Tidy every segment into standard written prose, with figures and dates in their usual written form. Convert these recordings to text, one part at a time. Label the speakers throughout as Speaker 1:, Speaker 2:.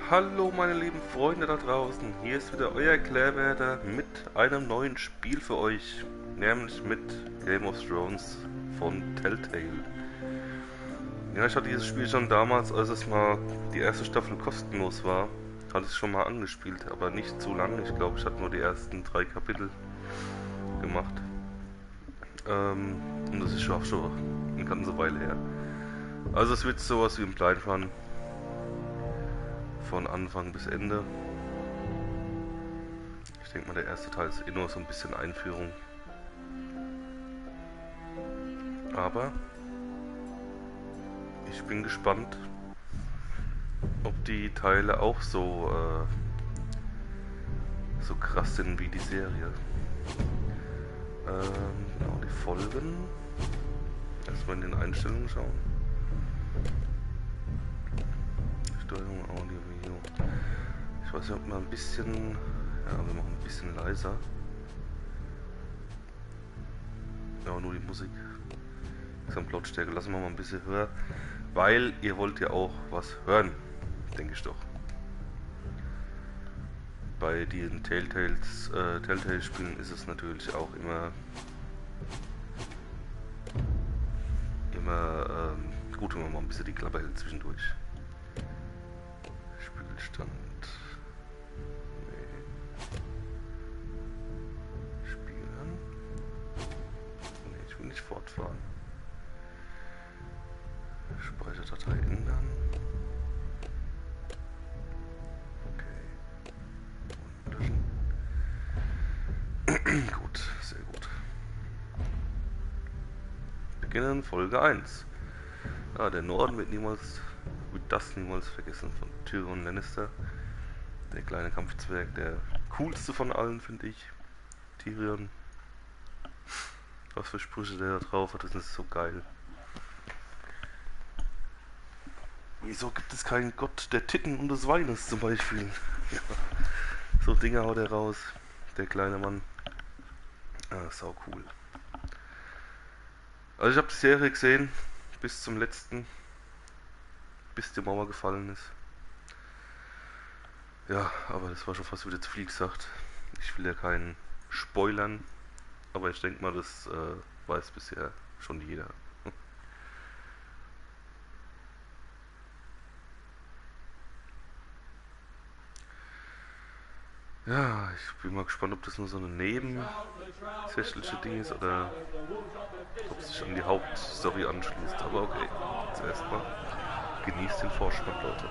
Speaker 1: Hallo meine lieben Freunde da draußen, hier ist wieder euer Klaerwaerter mit einem neuen Spiel für euch, nämlich mit Game of Thrones von Telltale. Ja, ich hatte dieses Spiel schon damals, als es mal die erste Staffel kostenlos war, hatte ich es schon mal angespielt, aber nicht zu lange. Ich glaube, ich hatte nur die ersten 3 Kapitel gemacht. Und das ist auch schon eine ganze Weile her. Also es wird sowas wie ein Blind Run. Von Anfang bis Ende. Ich denke mal, der erste Teil ist nur so ein bisschen Einführung. Aber ich bin gespannt, ob die Teile auch so krass sind wie die Serie. Genau, die Folgen. Erstmal in den Einstellungen schauen. Steuerung, Audio, Video. Ich weiß nicht, ob man ein bisschen... Ja, wir machen ein bisschen leiser. Ja, nur die Musik. Lautstärke lassen wir mal ein bisschen höher. Weil ihr wollt ja auch was hören. Denke ich doch. Bei den Telltale-Spielen ist es natürlich auch immer gut, wenn man mal ein bisschen die Klappe hält zwischendurch. Spielstand. Nee. Spielen. Nee, ich will nicht fortfahren. Speicherdatei ändern. Okay. Und löschen. Gut, sehr gut. Beginnen Folge 1. Ah, der Norden wird das niemals vergessen von Tyrion Lannister. Der kleine Kampfzwerg, der coolste von allen, finde ich. Tyrion. Was für Sprüche der da drauf hat, das ist so geil. Wieso gibt es keinen Gott der Titten und des Weines zum Beispiel? Ja. So Dinge haut er raus. Der kleine Mann. Ah, sau cool. Also ich habe die Serie gesehen. Bis zum letzten. Bis die Mauer gefallen ist. Ja, aber das war schon fast wieder zu viel gesagt. Ich will ja keinen spoilern. Aber ich denke mal, das weiß bisher schon jeder. Ja, ich bin mal gespannt, ob das nur so eine nebensächliche Ding ist oder ob es sich an die Hauptstory anschließt. Aber okay, zuerst mal genießt den Vorspann, Leute.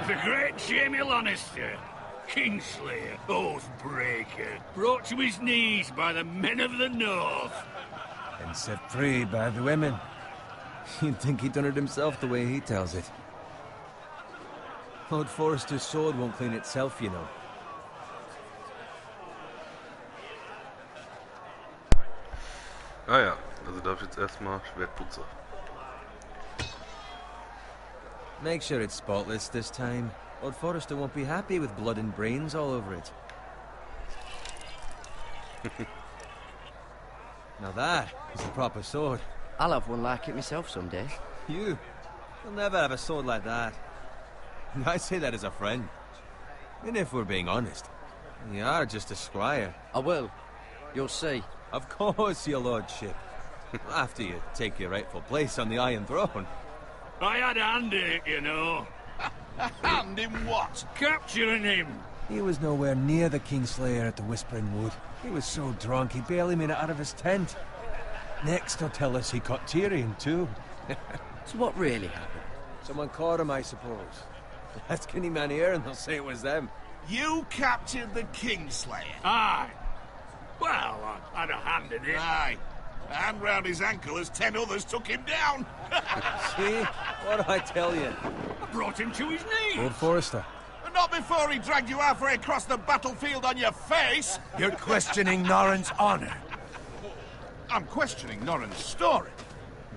Speaker 2: The great Jaime Lannister, Kingslayer, Oathbreaker, brought to his knees by the men of the North.
Speaker 3: And set free by the women. You'd think he'd done it himself the way he tells it. Lord Forrester's sword won't clean itself, you know.
Speaker 1: Ah ja, also darf ich jetzt erstmal Schwertputzer.
Speaker 3: Make sure it's spotless this time. Lord Forrester won't be happy with blood and brains all over it. Now that is a proper sword.
Speaker 4: I'll have one like it myself someday.
Speaker 3: You'll never have a sword like that. And I say that as a friend. And if we're being honest, you are just a squire.
Speaker 4: I will. You'll see.
Speaker 3: Of course, your lordship. After you take your rightful place on the Iron Throne.
Speaker 2: I had a hand in it, you know.
Speaker 5: Hand in what?
Speaker 2: Capturing him.
Speaker 3: He was nowhere near the Kingslayer at the Whispering Wood. He was so drunk he barely made it out of his tent. Next he'll tell us he caught Tyrion too.
Speaker 4: So what really happened?
Speaker 3: Someone caught him, I suppose. Ask any man here and they'll say it was them.
Speaker 5: You captured the Kingslayer?
Speaker 2: Aye. Well, I had a hand in it.
Speaker 5: Aye. A hand round his ankle as 10 others took him down.
Speaker 3: See? What did I tell you?
Speaker 2: I brought him to his knees.
Speaker 3: Lord Forrester.
Speaker 5: But not before he dragged you halfway across the battlefield on your face.
Speaker 6: You're questioning Norrin's honor.
Speaker 5: I'm questioning Norrin's story.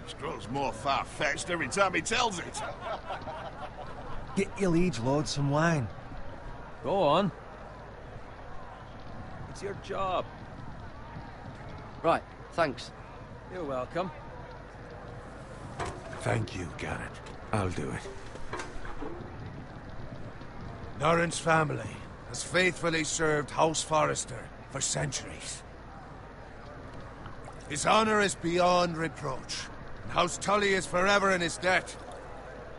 Speaker 5: It grows more far-fetched every time he tells it.
Speaker 3: Get your liege lord some wine. Go on. It's your job.
Speaker 4: Right, thanks.
Speaker 3: You're welcome.
Speaker 6: Thank you, Garrett. I'll do it. Norrin's family has faithfully served House Forrester for centuries. His honor is beyond reproach, and House Tully is forever in his debt.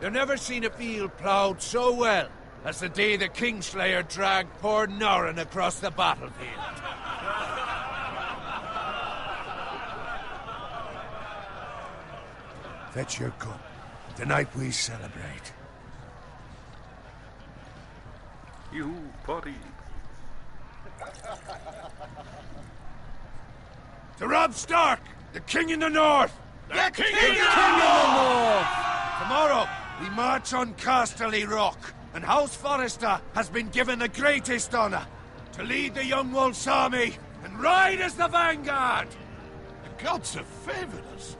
Speaker 6: You've never seen a field ploughed so well as the day the Kingslayer dragged poor Norrin across the battlefield. Fetch your cup. Tonight we celebrate.
Speaker 1: You party.
Speaker 6: To Rob Stark, the King in the North!
Speaker 2: The King
Speaker 6: in
Speaker 2: of the North!
Speaker 6: Tomorrow, we march on Casterly Rock, and House Forrester has been given the greatest honor to lead the Young Wolf's army and ride as the vanguard!
Speaker 5: The gods have favored us.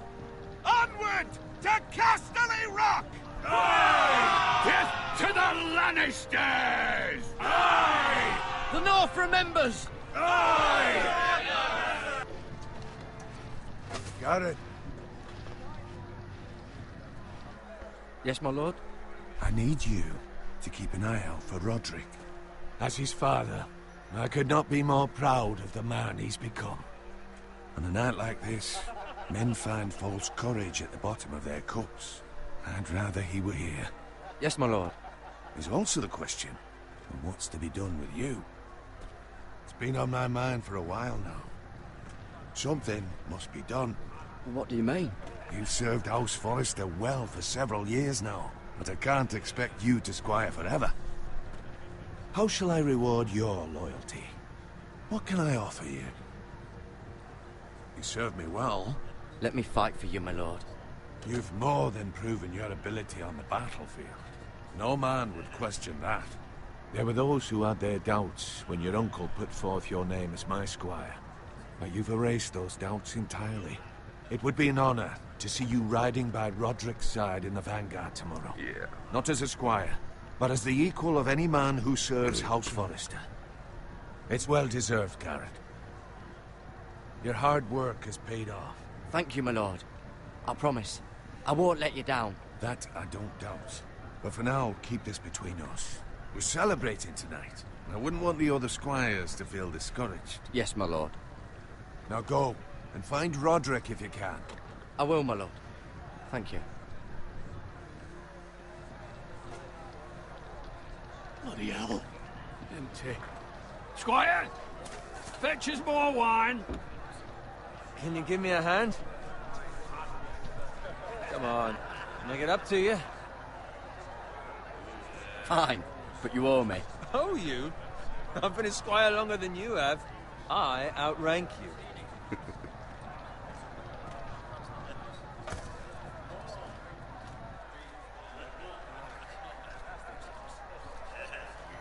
Speaker 5: Onward to Casterly Rock!
Speaker 2: Aye! Death to the Lannisters!
Speaker 5: Aye!
Speaker 4: The North remembers!
Speaker 5: Aye!
Speaker 6: Got it.
Speaker 4: Yes, my lord?
Speaker 6: I need you to keep an eye out for Roderick. As his father, I could not be more proud of the man he's become. On a night like this, men find false courage at the bottom of their cups. I'd rather he were here.
Speaker 4: Yes, my lord.
Speaker 6: There's also the question of what's to be done with you. It's been on my mind for a while now. Something must be done.
Speaker 4: What do you mean?
Speaker 6: You've served House Forrester well for several years now, but I can't expect you to squire forever. How shall I reward your loyalty? What can I offer you? You served me well.
Speaker 4: Let me fight for you, my lord.
Speaker 6: You've more than proven your ability on the battlefield. No man would question that. There were those who had their doubts when your uncle put forth your name as my squire. But you've erased those doubts entirely. It would be an honor to see you riding by Roderick's side in the vanguard tomorrow.
Speaker 1: Yeah.
Speaker 6: Not as a squire, but as the equal of any man who serves House Forrester. It's well deserved, Garrett. Your hard work has paid off.
Speaker 4: Thank you, my lord. I promise. I won't let you down.
Speaker 6: That I don't doubt. But for now, keep this between us. We're celebrating tonight. I wouldn't want the other squires to feel discouraged.
Speaker 4: Yes, my lord.
Speaker 6: Now go, and find Roderick if you can.
Speaker 4: I will, my lord. Thank you.
Speaker 5: Bloody hell.
Speaker 2: Empty. Squire! Fetch us more wine.
Speaker 3: Can you give me a hand? Come on. Make it up to you.
Speaker 4: Fine, but you owe me.
Speaker 3: Oh, you? I've been a squire longer than you have. I outrank you.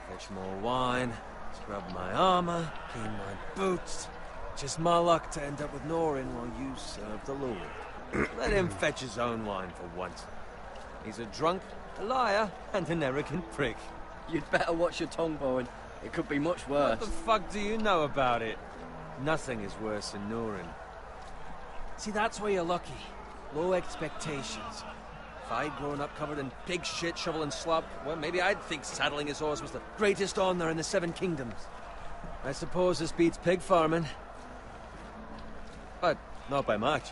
Speaker 3: Fetch more wine, scrub my armor, clean my boots. Just my luck to end up with Norrin while you serve the Lord. Let him fetch his own wine for once. He's a drunk, a liar, and an arrogant prick.
Speaker 4: You'd better watch your tongue, Bowen. It could be much worse.
Speaker 3: What the fuck do you know about it? Nothing is worse than Norrin. See, that's why you're lucky. Low expectations. If I'd grown up covered in pig shit, shovel and slop, well, maybe I'd think saddling his horse was the greatest honor in the Seven Kingdoms. I suppose this beats pig farming. But not by much.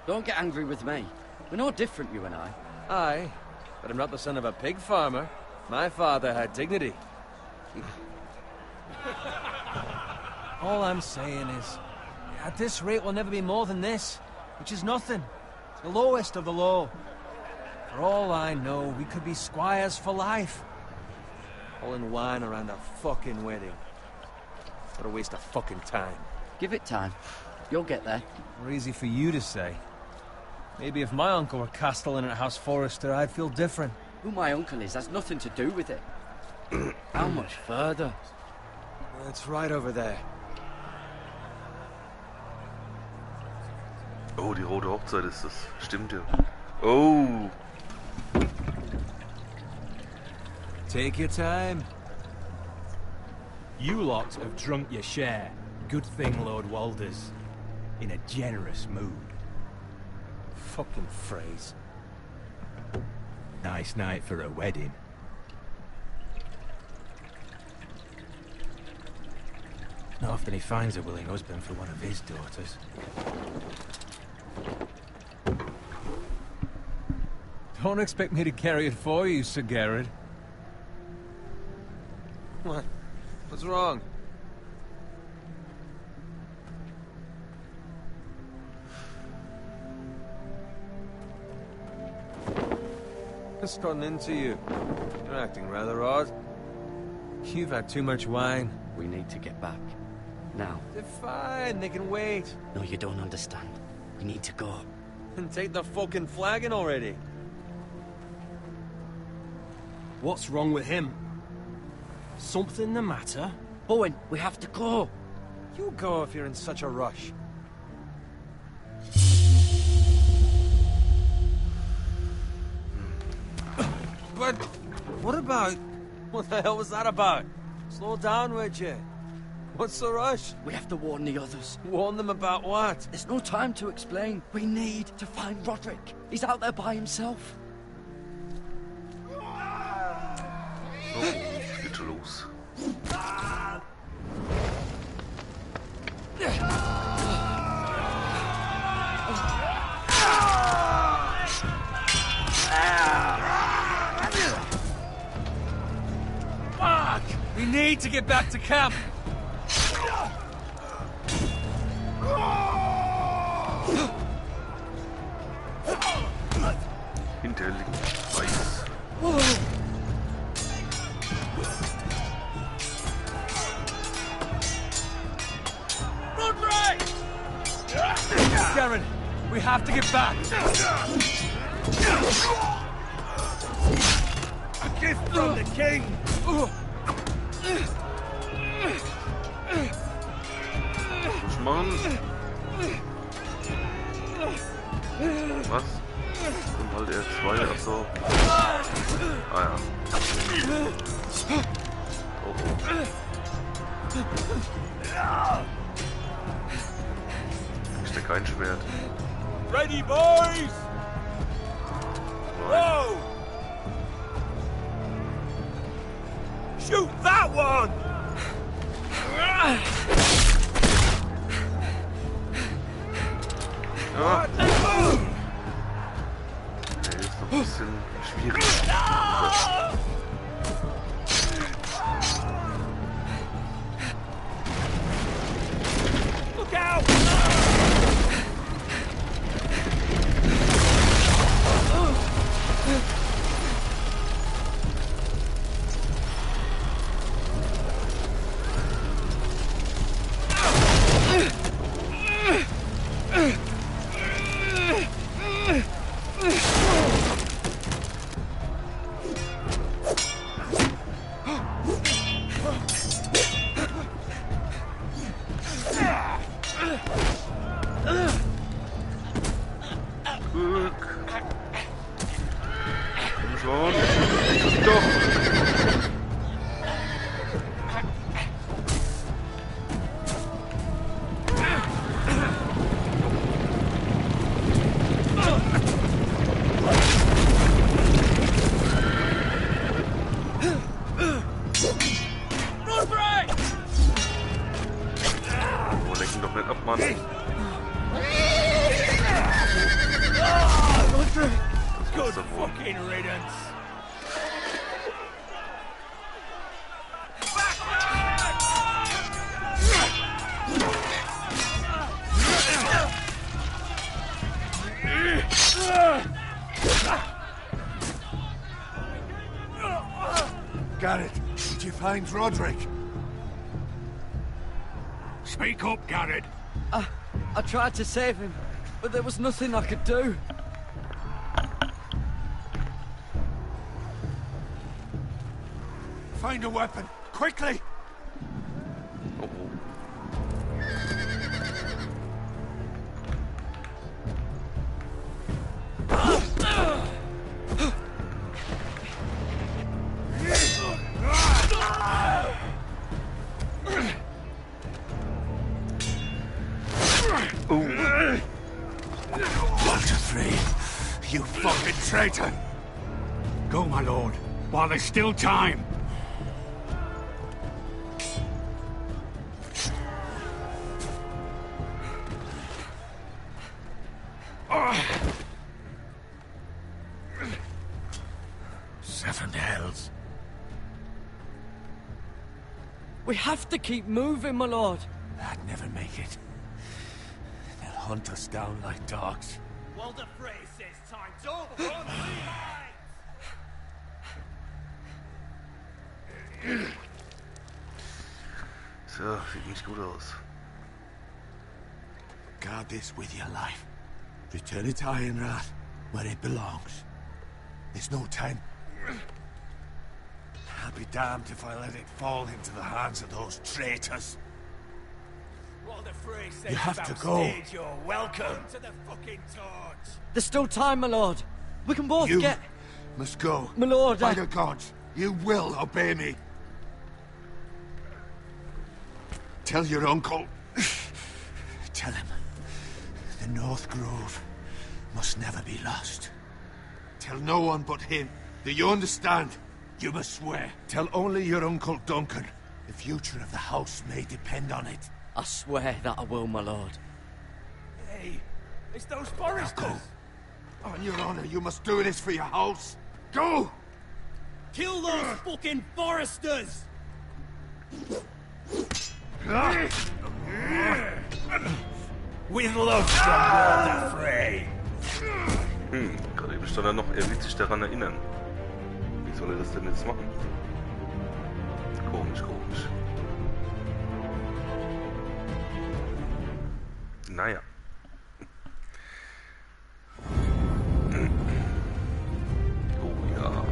Speaker 4: Don't get angry with me. We're no different, you and I.
Speaker 3: Aye, but I'm not the son of a pig farmer. My father had dignity. All I'm saying is, at this rate we'll never be more than this, which is nothing. It's the lowest of the low. For all I know, we could be squires for life. Pulling wine around a fucking wedding. What a waste of fucking time.
Speaker 4: Give it time. You'll get there.
Speaker 3: More easy for you to say. Maybe if my uncle were castellan at House Forrester, I'd feel different.
Speaker 4: Who my uncle is has nothing to do with it. How much further?
Speaker 3: It's right over there.
Speaker 1: Oh, die rote Hochzeit ist das. Stimmt ja. Oh.
Speaker 3: Take your time.
Speaker 7: You lot have drunk your share. Good thing Lord Walder's in a generous mood.
Speaker 3: Fucking phrase.
Speaker 7: Nice night for a wedding. Not often he finds a willing husband for one of his daughters.
Speaker 6: Don't expect me to carry it for you, Sir Garrett.
Speaker 3: What? What's wrong? What's gotten into you? You're acting rather odd. You've had too much wine.
Speaker 4: We need to get back. Now.
Speaker 3: They're fine, they can wait.
Speaker 4: No, you don't understand. We need to go.
Speaker 3: And take the fucking flagon already.
Speaker 7: What's wrong with him? Something the matter?
Speaker 4: Owen, we have to go.
Speaker 3: You go if you're in such a rush. But what about... What the hell was that about? Slow down, would you? What's the rush?
Speaker 4: We have to warn the others.
Speaker 3: Warn them about what?
Speaker 4: There's no time to explain. We need to find Roderick. He's out there by himself.
Speaker 1: So, es geht schon los.
Speaker 3: Fuck! We need to get back to camp!
Speaker 1: Hinterher liegt Weiß.
Speaker 3: Garen, we have to get back! A gift from the king!
Speaker 1: Mann. Was? Und halt R2, achso. Ah ja. Oh. Ich steck kein Schwert.
Speaker 3: Ready, boys! Whoa! Shoot that one!
Speaker 1: Ja. Der ist noch ein bisschen schwierig.
Speaker 3: Look out!
Speaker 5: Garrett, did you find Roderick?
Speaker 2: Speak up, Garrett.
Speaker 4: I tried to save him, but there was nothing I could do.
Speaker 5: Find a weapon, quickly! You fucking traitor!
Speaker 2: Go, my lord, while there's still time.
Speaker 5: Seven hells.
Speaker 4: We have to keep moving, my lord.
Speaker 6: I'd never make it. They'll hunt us down like dogs.
Speaker 3: Walder Frey says time's over on 3 lines!
Speaker 1: So, sieht nicht gut aus.
Speaker 6: Guard this with your life. Return it to Ironrath, where it belongs. There's no time. I'll be damned if I let it fall into the hands of those traitors.
Speaker 3: Walder Frey says
Speaker 6: You have to go.
Speaker 3: stage, you're welcome to the fucking torch!
Speaker 4: There's still time, my lord. We can both
Speaker 6: You
Speaker 4: get...
Speaker 6: must go.
Speaker 4: My lord,
Speaker 6: By the gods, you will obey me. Tell your uncle. Tell him. The North Grove must never be lost. Tell no one but him. Do you understand? You must swear. Tell only your Uncle Duncan. The future of the house may depend on it.
Speaker 4: I swear that I will, my lord.
Speaker 3: Hey, it's those
Speaker 6: Now
Speaker 3: foresters!
Speaker 6: go. On your honor, you must do this for your house. Go!
Speaker 3: Kill those fucking foresters! With love from Walder Frey!
Speaker 1: Gerade eben stand er noch, er wird sich daran erinnern. Wie soll er das denn jetzt machen? Komisch, komisch. Naja. Oh ja.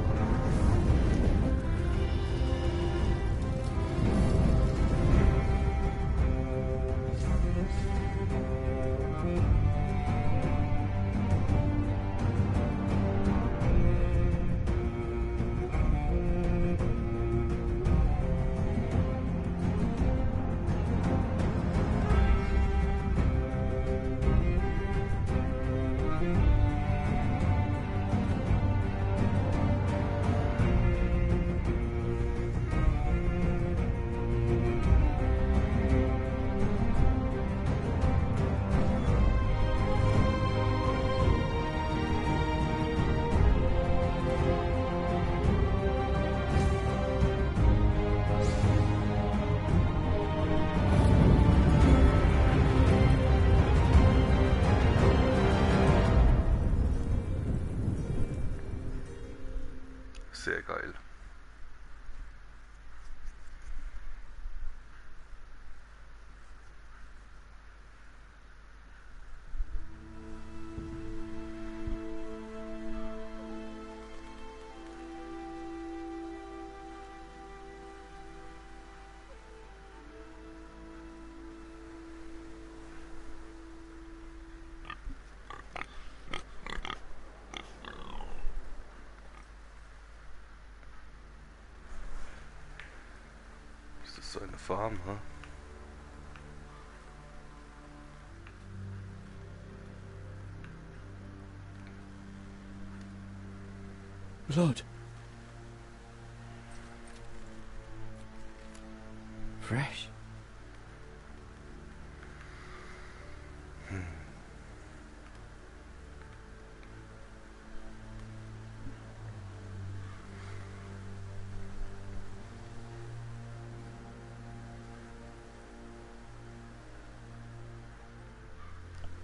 Speaker 1: Sehr geil. Ist das so eine Farm, ha?
Speaker 4: Lord. Fresh.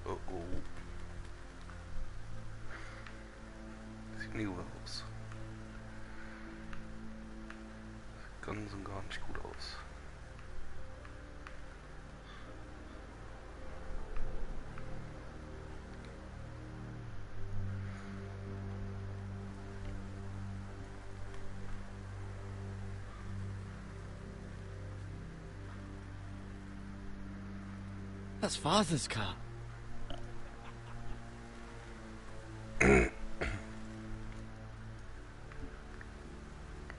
Speaker 1: Oh oh. Sieht nie gut aus. Sieht ganz und gar nicht gut aus.
Speaker 4: That's Father's car.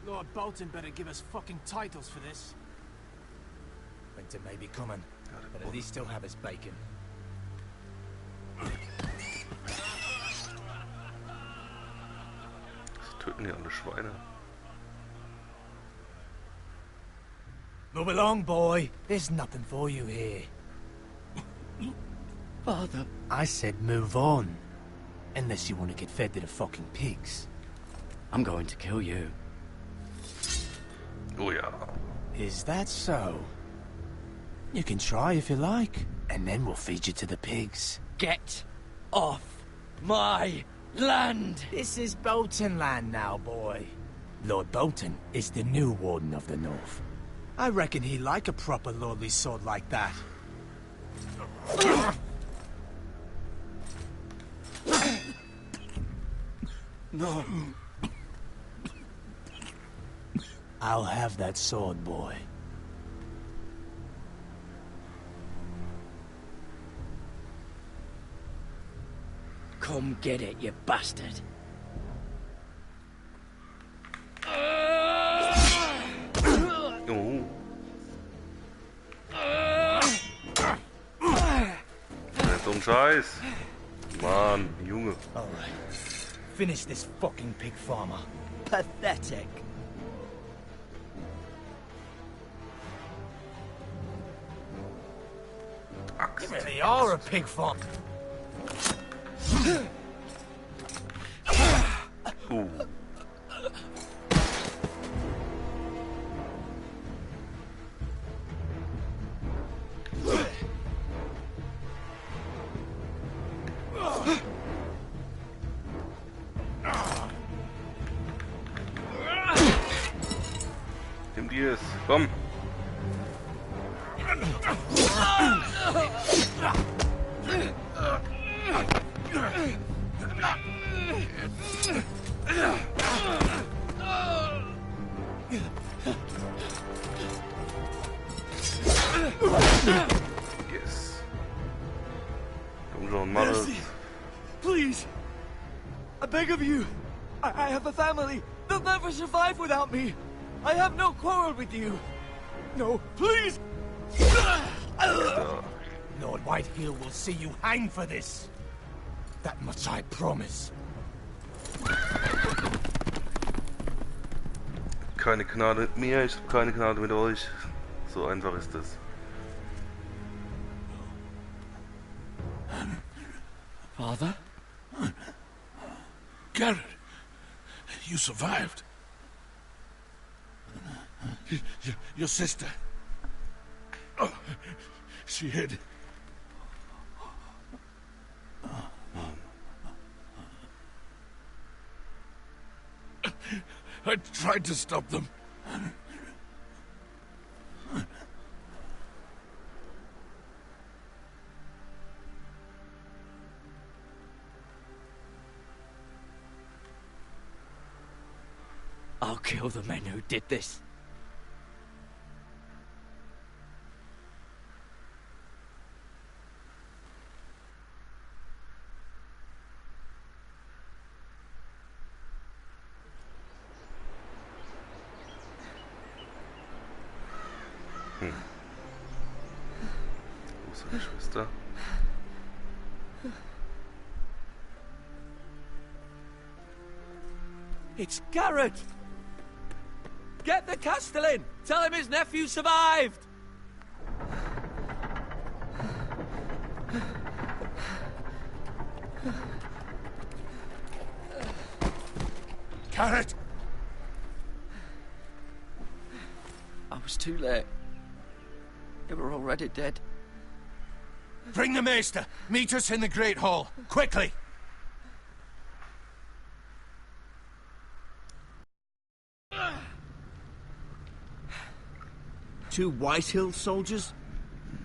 Speaker 3: Lord Bolton better give us fucking titles for this. Winter may be coming, but at least he'll have his bacon.
Speaker 1: Töten die alle Schweine.
Speaker 3: Move along, boy. There's nothing for you here.
Speaker 4: Father.
Speaker 3: I said move on. Unless you want to get fed to the fucking pigs.
Speaker 4: I'm going to kill you.
Speaker 1: Oh ja.
Speaker 3: Is that so? You can try if you like, and then we'll feed you to the pigs.
Speaker 4: Get off my land!
Speaker 3: This is Bolton land now, boy. Lord Bolton is the new Warden of the North. I reckon he'd like a proper lordly sword like that.
Speaker 4: No.
Speaker 3: I'll have that sword, boy.
Speaker 4: Come get it, you bastard.
Speaker 1: Oh. Nicht so ein Scheiß. Mann, Junge.
Speaker 3: All right. Finish this fucking pig farmer.
Speaker 4: Pathetic.
Speaker 3: You really are a pig farm.
Speaker 1: Ooh. Nimm dir es, komm. Yes. Komm schon, mach es.
Speaker 3: Please, I beg of you. I have a family. They'll never survive without me. I have no quarrel with you. No, please. Lord Whitehill will see you hang for this. That much I promise.
Speaker 1: Keine Gnade mit mir, ich habe keine Gnade mit euch. So einfach ist es.
Speaker 4: Father?
Speaker 5: Garrett, you survived. Your sister. Oh, she hid. I tried to stop them.
Speaker 4: I'll kill the men who did this.
Speaker 1: Wo ist deine Schwester?
Speaker 3: It's Garrett! Get the Castellan! Tell him his nephew survived!
Speaker 5: Garrett!
Speaker 4: I was too late. They were already dead.
Speaker 5: Bring the Maester! Meet us in the Great Hall! Quickly!
Speaker 8: Two Whitehill soldiers?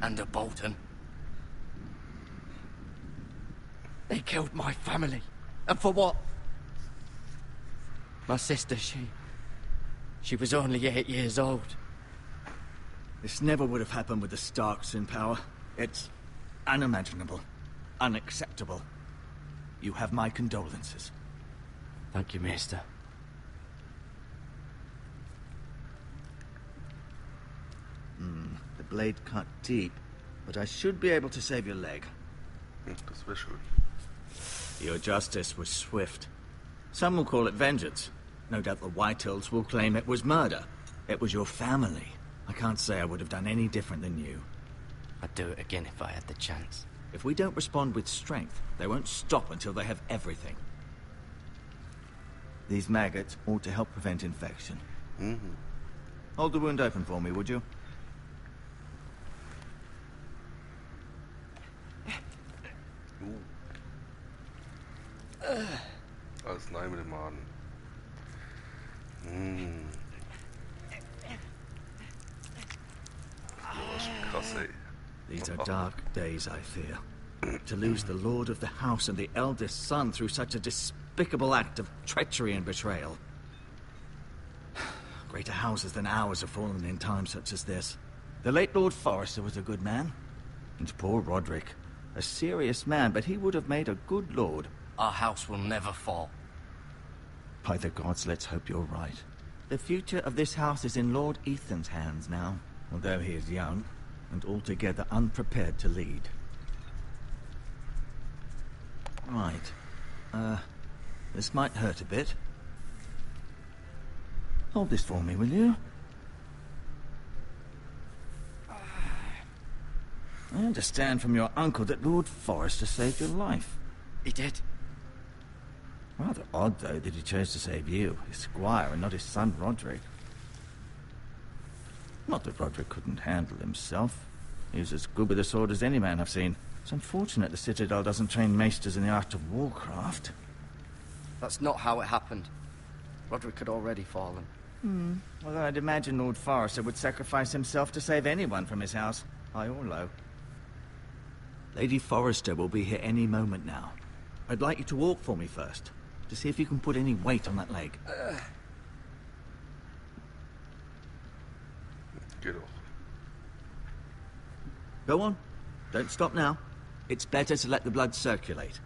Speaker 4: And a Bolton. They killed my family. And for what? My sister, she was only 8 years old.
Speaker 8: This never would have happened with the Starks in power. It's unimaginable. Unacceptable. You have my condolences.
Speaker 4: Thank you, Maester.
Speaker 8: The blade cut deep, but I should be able to save your leg.
Speaker 1: Das wäre schön.
Speaker 8: Your justice was swift. Some will call it vengeance. No doubt the Whitehills will claim it was murder. It was your family. I can't say I would have done any different than you.
Speaker 4: I'd do it again if I had the chance.
Speaker 8: If we don't respond with strength, they won't stop until they have everything. These maggots ought to help prevent infection.
Speaker 1: Mhm.
Speaker 8: Hold the wound open for me, would you?
Speaker 1: Arznei mit dem Magen. Oh, ist schon krass, ey.
Speaker 8: These are dark days, I fear. To lose the lord of the house and the eldest son through such a despicable act of treachery and betrayal. Greater houses than ours have fallen in times such as this. The late Lord Forrester was a good man. And poor Roderick. A serious man, but he would have made a good lord.
Speaker 4: Our house will never fall.
Speaker 8: By the gods, let's hope you're right. The future of this house is in Lord Ethan's hands now, although he is young and altogether unprepared to lead. Right. This might hurt a bit. Hold this for me, will you? I understand from your uncle that Lord Forrester saved your life.
Speaker 4: He did.
Speaker 8: Rather odd, though, that he chose to save you, his squire, and not his son Roderick. Not that Roderick couldn't handle himself. He was as good with a sword as any man I've seen. It's unfortunate the Citadel doesn't train maesters in the art of warcraft.
Speaker 4: That's not how it happened. Roderick had already fallen.
Speaker 8: Although I'd imagine Lord Forrester would sacrifice himself to save anyone from his house, high or low. Lady Forrester will be here any moment now. I'd like you to walk for me first, to see if you can put any weight on that leg.
Speaker 1: Geht doch.
Speaker 8: Go on. Don't stop now. It's better to let the blood circulate.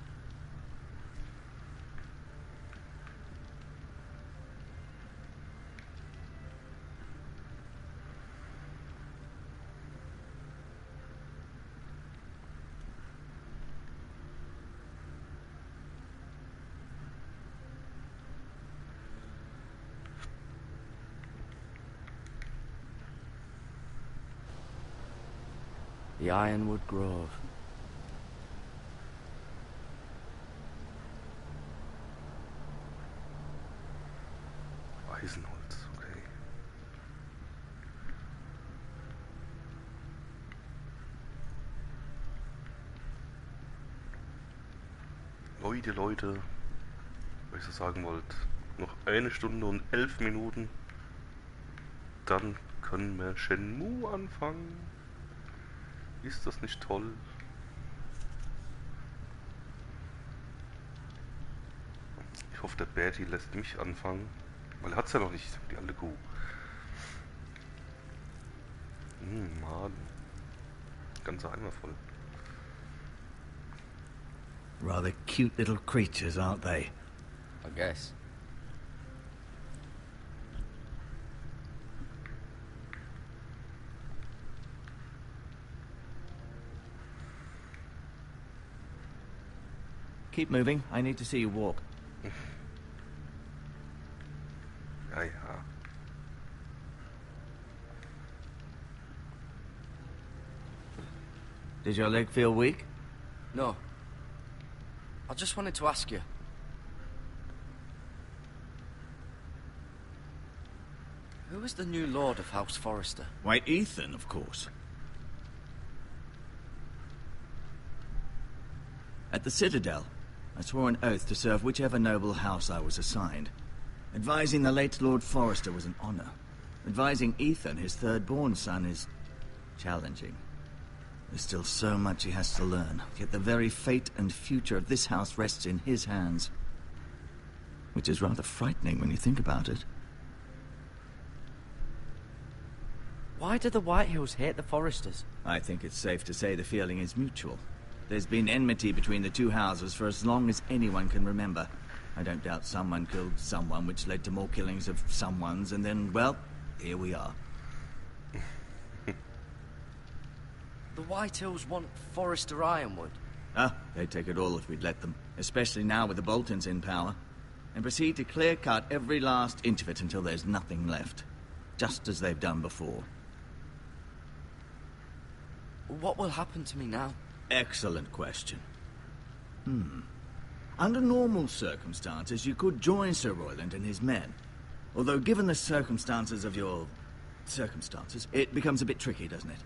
Speaker 4: The Ironwood Grove.
Speaker 1: Eisenholz, okay. Leute, was ich so sagen wollte, noch 1 Stunde und 11 Minuten, dann können wir Shenmue anfangen. Ist das nicht toll? Ich hoffe, der Bertie lässt mich anfangen, weil er hat's ja noch nicht, die alte Kuh. Mann. Ganze Eimer voll.
Speaker 8: Rather cute little creatures, aren't they?
Speaker 4: I guess.
Speaker 8: Keep moving. I need to see you walk.
Speaker 1: Ja, ja.
Speaker 8: Did your leg feel weak?
Speaker 4: No. I just wanted to ask you. Who is the new Lord of House Forrester?
Speaker 8: Why, Ethan, of course. At the Citadel, I swore an oath to serve whichever noble house I was assigned. Advising the late Lord Forrester was an honor. Advising Ethan, his third-born son, is challenging. There's still so much he has to learn, yet the very fate and future of this house rests in his hands. Which is rather frightening when you think about it.
Speaker 4: Why do the Whitehills hate the Forresters?
Speaker 8: I think it's safe to say the feeling is mutual. There's been enmity between the two houses for as long as anyone can remember. I don't doubt someone killed someone, which led to more killings of someones, and then, well, here we are.
Speaker 4: The Whitehills want Forrester Ironwood.
Speaker 8: Ah, they'd take it all if we'd let them. Especially now with the Boltons in power. and proceed to clear-cut every last inch of it until there's nothing left. Just as they've done before.
Speaker 4: What will happen to me now?
Speaker 8: Excellent question. Under normal circumstances, you could join Sir Royland and his men. Although, given the circumstances of your... circumstances, it becomes a bit tricky, doesn't it?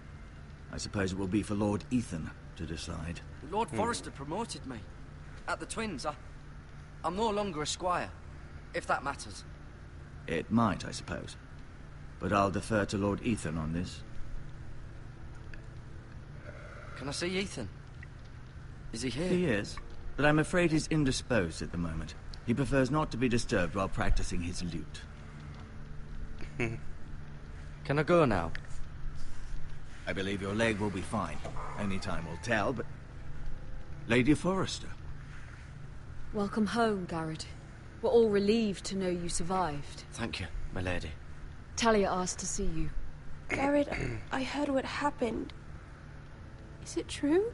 Speaker 8: I suppose it will be for Lord Ethan to decide.
Speaker 4: Lord Forrester promoted me. At the Twins, I'm no longer a squire, if that matters.
Speaker 8: It might, I suppose. But I'll defer to Lord Ethan on this.
Speaker 4: Can I see Ethan? Is he here?
Speaker 8: He is, but I'm afraid he's indisposed at the moment. He prefers not to be disturbed while practicing his lute.
Speaker 4: Can I go now?
Speaker 8: I believe your leg will be fine. Only time will tell, but... Lady Forrester.
Speaker 9: Welcome home, Garrett. We're all relieved to know you survived.
Speaker 4: Thank you, my lady.
Speaker 9: Talia asked to see you.
Speaker 10: Garrett, I heard what happened. Is it true?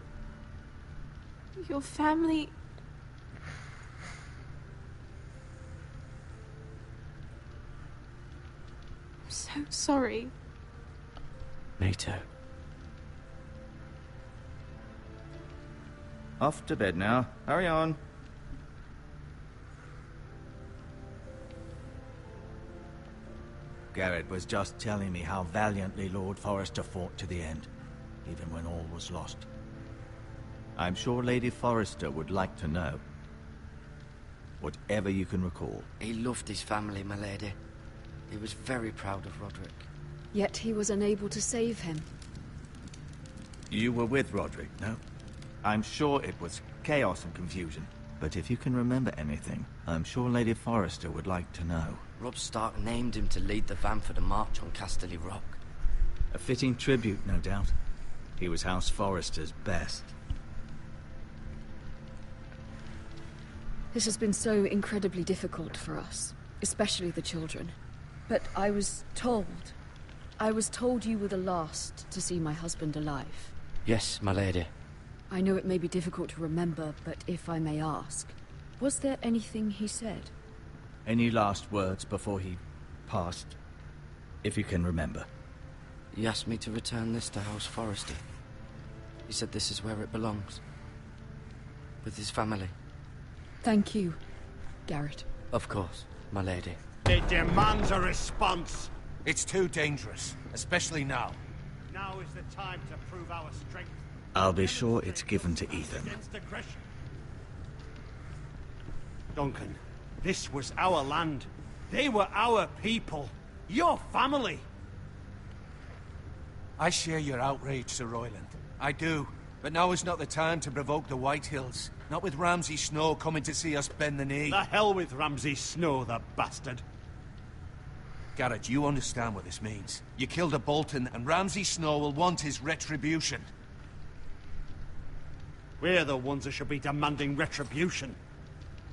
Speaker 10: Your family... I'm so sorry.
Speaker 4: Me too.
Speaker 8: Off to bed now. Hurry on. Garrett was just telling me how valiantly Lord Forrester fought to the end, even when all was lost. I'm sure Lady Forrester would like to know. Whatever you can recall.
Speaker 4: He loved his family, my lady. He was very proud of Roderick.
Speaker 9: Yet he was unable to save him.
Speaker 8: You were with Roderick, no? I'm sure it was chaos and confusion. But if you can remember anything, I'm sure Lady Forrester would like to know.
Speaker 4: Robb Stark named him to lead the van for the march on Casterly Rock.
Speaker 8: A fitting tribute, no doubt. He was House Forrester's best.
Speaker 9: This has been so incredibly difficult for us, especially the children. But I was told you were the last to see my husband alive.
Speaker 4: Yes, my lady.
Speaker 9: I know it may be difficult to remember, but if I may ask, was there anything he said?
Speaker 8: Any last words before he passed? If you can remember.
Speaker 4: He asked me to return this to House Forrester. He said this is where it belongs. With his family.
Speaker 9: Thank you, Garrett.
Speaker 4: Of course, my lady.
Speaker 2: It demands a response.
Speaker 6: It's too dangerous, especially now.
Speaker 2: Now is the time to prove our strength.
Speaker 8: I'll be sure it's given to Ethan.
Speaker 2: Against aggression. Duncan, this was our land. They were our people. Your family.
Speaker 6: I share your outrage, Sir Royland. I do. But now is not the time to provoke the White Hills. Not with Ramsay Snow coming to see us bend the knee.
Speaker 2: The hell with Ramsay Snow, the bastard.
Speaker 6: Garrett, you understand what this means. You killed a Bolton, and Ramsay Snow will want his retribution.
Speaker 2: We're the ones that should be demanding retribution.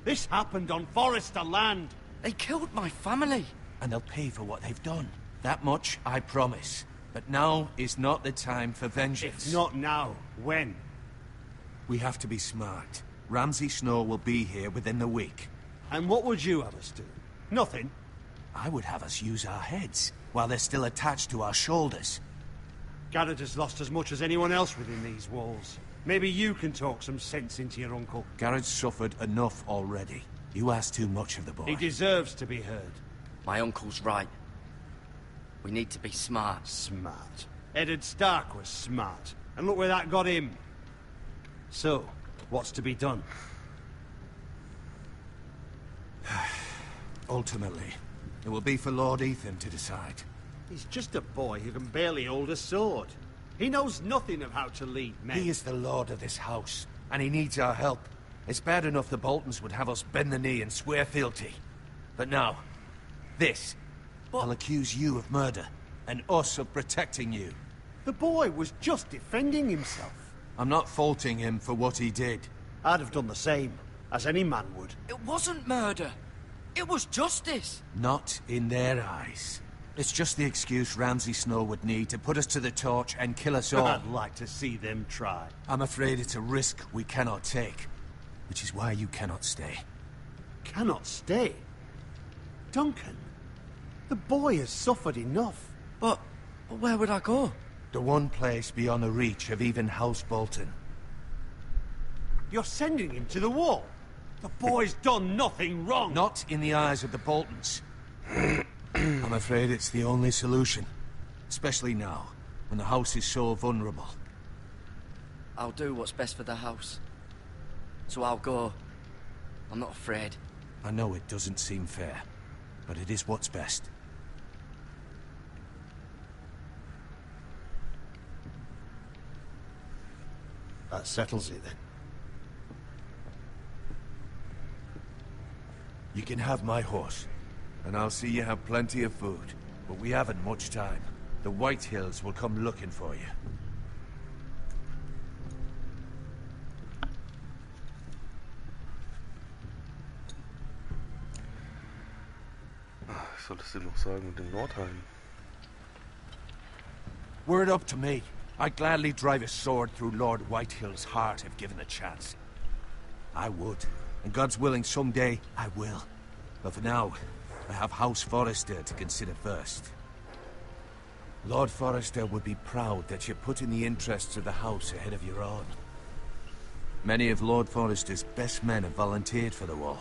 Speaker 2: This happened on Forrester land.
Speaker 4: They killed my family.
Speaker 6: And they'll pay for what they've done. That much, I promise. But now is not the time for vengeance.
Speaker 2: If not now, when?
Speaker 6: We have to be smart. Ramsay Snow will be here within the week.
Speaker 2: And what would you have us do? Nothing.
Speaker 6: I would have us use our heads, while they're still attached to our shoulders.
Speaker 2: Garrett has lost as much as anyone else within these walls. Maybe you can talk some sense into your uncle.
Speaker 6: Garrett's suffered enough already. You ask too much of the boy.
Speaker 2: He deserves to be heard.
Speaker 4: My uncle's right. We need to be smart.
Speaker 2: Smart. Eddard Stark was smart. And look where that got him. So, what's to be done?
Speaker 6: Ultimately, it will be for Lord Ethan to decide.
Speaker 2: He's just a boy who can barely hold a sword. He knows nothing of how to lead men.
Speaker 6: He is the lord of this house, and he needs our help. It's bad enough the Boltons would have us bend the knee and swear fealty. But now, this. I'll accuse you of murder, and us of protecting you.
Speaker 2: The boy was just defending himself.
Speaker 6: I'm not faulting him for what he did.
Speaker 2: I'd have done the same, as any man would.
Speaker 4: It wasn't murder. It was justice.
Speaker 6: Not in their eyes. It's just the excuse Ramsay Snow would need to put us to the torch and kill us all.
Speaker 2: I'd like to see them try.
Speaker 6: I'm afraid it's a risk we cannot take, which is why you cannot stay.
Speaker 11: cannot stay. Duncan, the boy has suffered enough.
Speaker 4: But where would I go?
Speaker 6: The one place beyond the reach of even House Bolton.
Speaker 11: You're sending him to the wall. The boy's done nothing wrong.
Speaker 6: Not in the eyes of the Boltons. I'm afraid it's the only solution. Especially now, when the house is so vulnerable.
Speaker 4: I'll do what's best for the house. So I'll go. I'm not afraid.
Speaker 6: I know it doesn't seem fair, but it is what's best.
Speaker 11: That settles it then.
Speaker 6: You can have my horse, and I'll see you have plenty of food. But we haven't much time. The White Hills will come looking for you.
Speaker 1: Was soll das denn noch sagen mit dem Nordheim?
Speaker 6: Were it up to me, I'd gladly drive a sword through Lord Whitehill's heart if given a chance. I would, and God's willing someday I will. But for now, I have House Forrester to consider first. Lord Forrester would be proud that you're putting the interests of the house ahead of your own. Many of Lord Forrester's best men have volunteered for the war.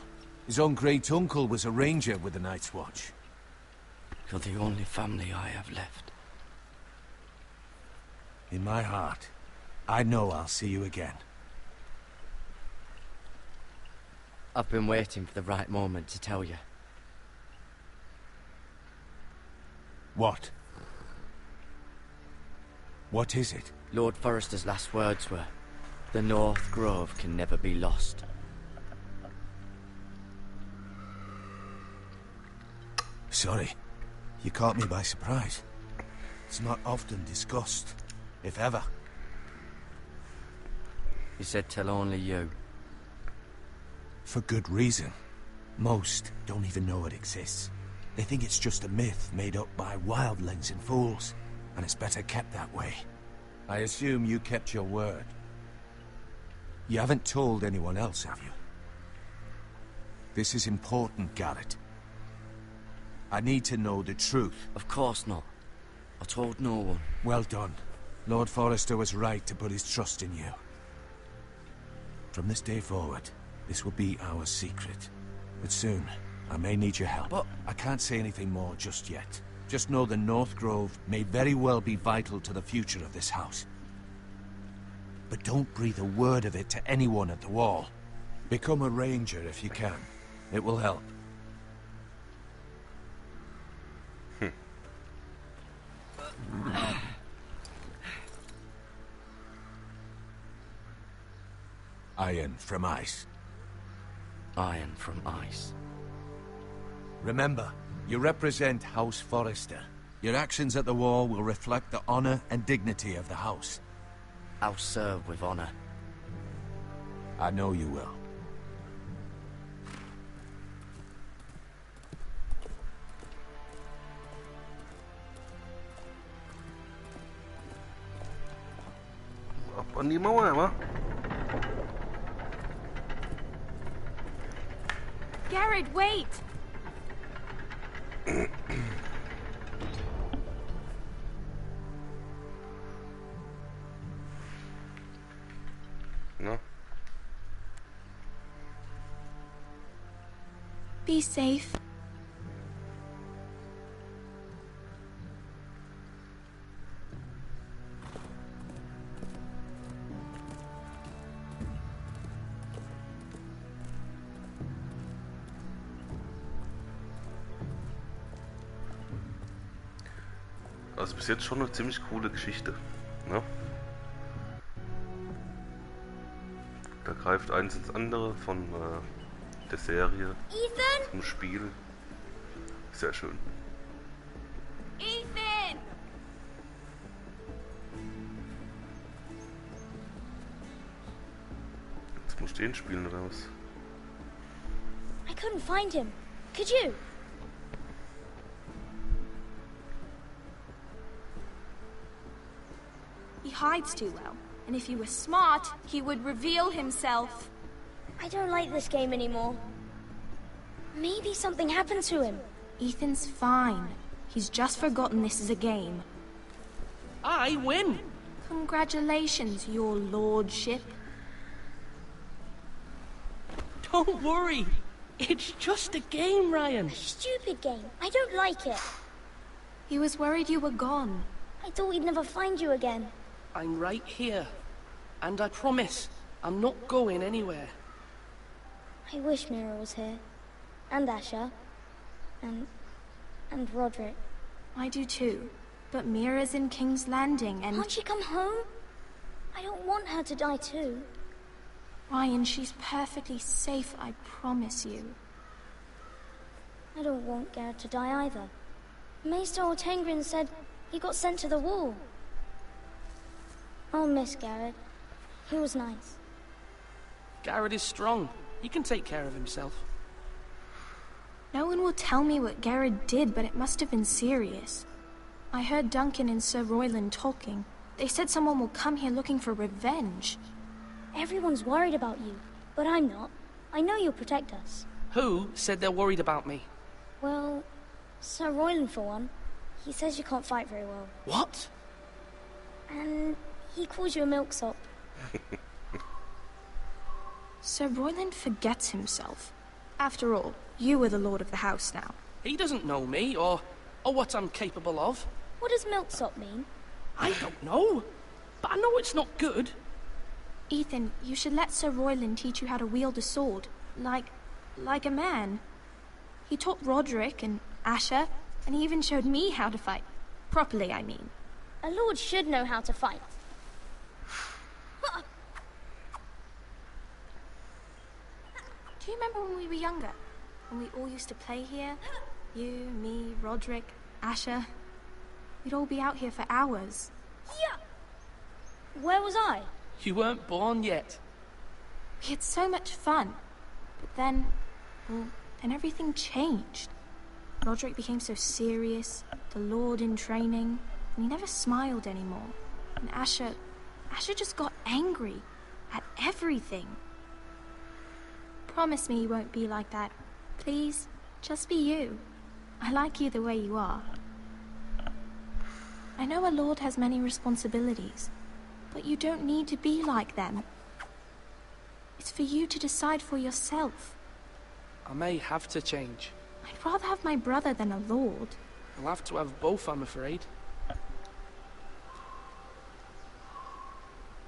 Speaker 6: His own great-uncle was a ranger with the Night's Watch.
Speaker 4: You're the only family I have left.
Speaker 6: In my heart, I know I'll see you again.
Speaker 4: I've been waiting for the right moment to tell you.
Speaker 6: What? What is it?
Speaker 4: Lord Forrester's last words were, "The North Grove can never be lost."
Speaker 6: Sorry. You caught me by surprise. It's not often discussed, if ever.
Speaker 4: He said tell only you.
Speaker 6: For good reason. Most don't even know it exists. They think it's just a myth made up by wildlings and fools, and it's better kept that way. I assume you kept your word. You haven't told anyone else, have you? This is important, Garrett. I need to know the truth.
Speaker 4: Of course not. I told no one.
Speaker 6: Well done. Lord Forrester was right to put his trust in you. From this day forward, this will be our secret. But soon, I may need your help.
Speaker 4: But
Speaker 6: I can't say anything more just yet. Just know the North Grove may very well be vital to the future of this house. But don't breathe a word of it to anyone at the wall. Become a ranger if you can. It will help. Iron from ice.
Speaker 4: Iron from ice.
Speaker 6: Remember, you represent House Forrester. Your actions at the wall will reflect the honor and dignity of the house.
Speaker 4: I'll serve with honor.
Speaker 6: I know you will.
Speaker 1: Ab an die Mauer, wa?
Speaker 10: Garrett, wait!
Speaker 1: Na?
Speaker 10: Be safe.
Speaker 1: Also bis jetzt schon eine ziemlich coole Geschichte, ne? Da greift eins ins andere von der Serie zum Spiel. Sehr schön.
Speaker 10: Ethan!
Speaker 1: Jetzt muss ich den spielen oder was?
Speaker 12: I couldn't find him. Could you?
Speaker 10: He hides too well, and if he were smart, he would reveal himself.
Speaker 12: I don't like this game anymore. Maybe something happened to him.
Speaker 10: Ethan's fine. He's just forgotten this is a game.
Speaker 13: I win!
Speaker 10: Congratulations, your lordship.
Speaker 13: Don't worry. It's just a game, Ryan.
Speaker 12: Stupid game. I don't like it.
Speaker 10: He was worried you were gone.
Speaker 12: I thought we'd never find you again.
Speaker 13: I'm right here. And I promise, I'm not going anywhere.
Speaker 12: I wish Mira was here. And Asher. And Roderick.
Speaker 10: I do too. But Mira's in King's Landing and...
Speaker 12: Can't she come home? I don't want her to die too.
Speaker 10: Ryan, she's perfectly safe, I promise you.
Speaker 12: I don't want Garrett to die either. Maester Ortengrin said he got sent to the wall. I'll miss Garrett. He was nice.
Speaker 13: Garrett is strong. He can take care of himself.
Speaker 10: No one will tell me what Garrett did, but it must have been serious. I heard Duncan and Sir Royland talking. They said someone will come here looking for revenge.
Speaker 12: Everyone's worried about you, but I'm not. I know you'll protect us.
Speaker 13: Who said they're worried about me?
Speaker 12: Well, Sir Royland for one. He says you can't fight very well.
Speaker 13: What?
Speaker 12: And he calls you a milksop.
Speaker 10: Sir Royland forgets himself. After all, you are the lord of the house now.
Speaker 13: He doesn't know me, or what I'm capable of.
Speaker 12: What does milksop mean?
Speaker 13: I don't know, but I know it's not good.
Speaker 10: Ethan, you should let Sir Royland teach you how to wield a sword, like a man. He taught Roderick and Asher, and he even showed me how to fight. Properly, I mean.
Speaker 12: A lord should know how to fight.
Speaker 10: Do you remember when we were younger? When we all used to play here? You, me, Roderick, Asher. We'd all be out here for hours.
Speaker 12: Yeah! Where was I?
Speaker 13: You weren't born yet.
Speaker 10: We had so much fun. But then everything changed. Roderick became so serious, the Lord in training, and he never smiled anymore. And Asher just got angry at everything. Promise me you won't be like that. Please, just be you. I like you the way you are. I know a lord has many responsibilities, but you don't need to be like them. It's for you to decide for yourself.
Speaker 13: I may have to change.
Speaker 10: I'd rather have my brother than a lord.
Speaker 13: I'll have to have both, I'm afraid.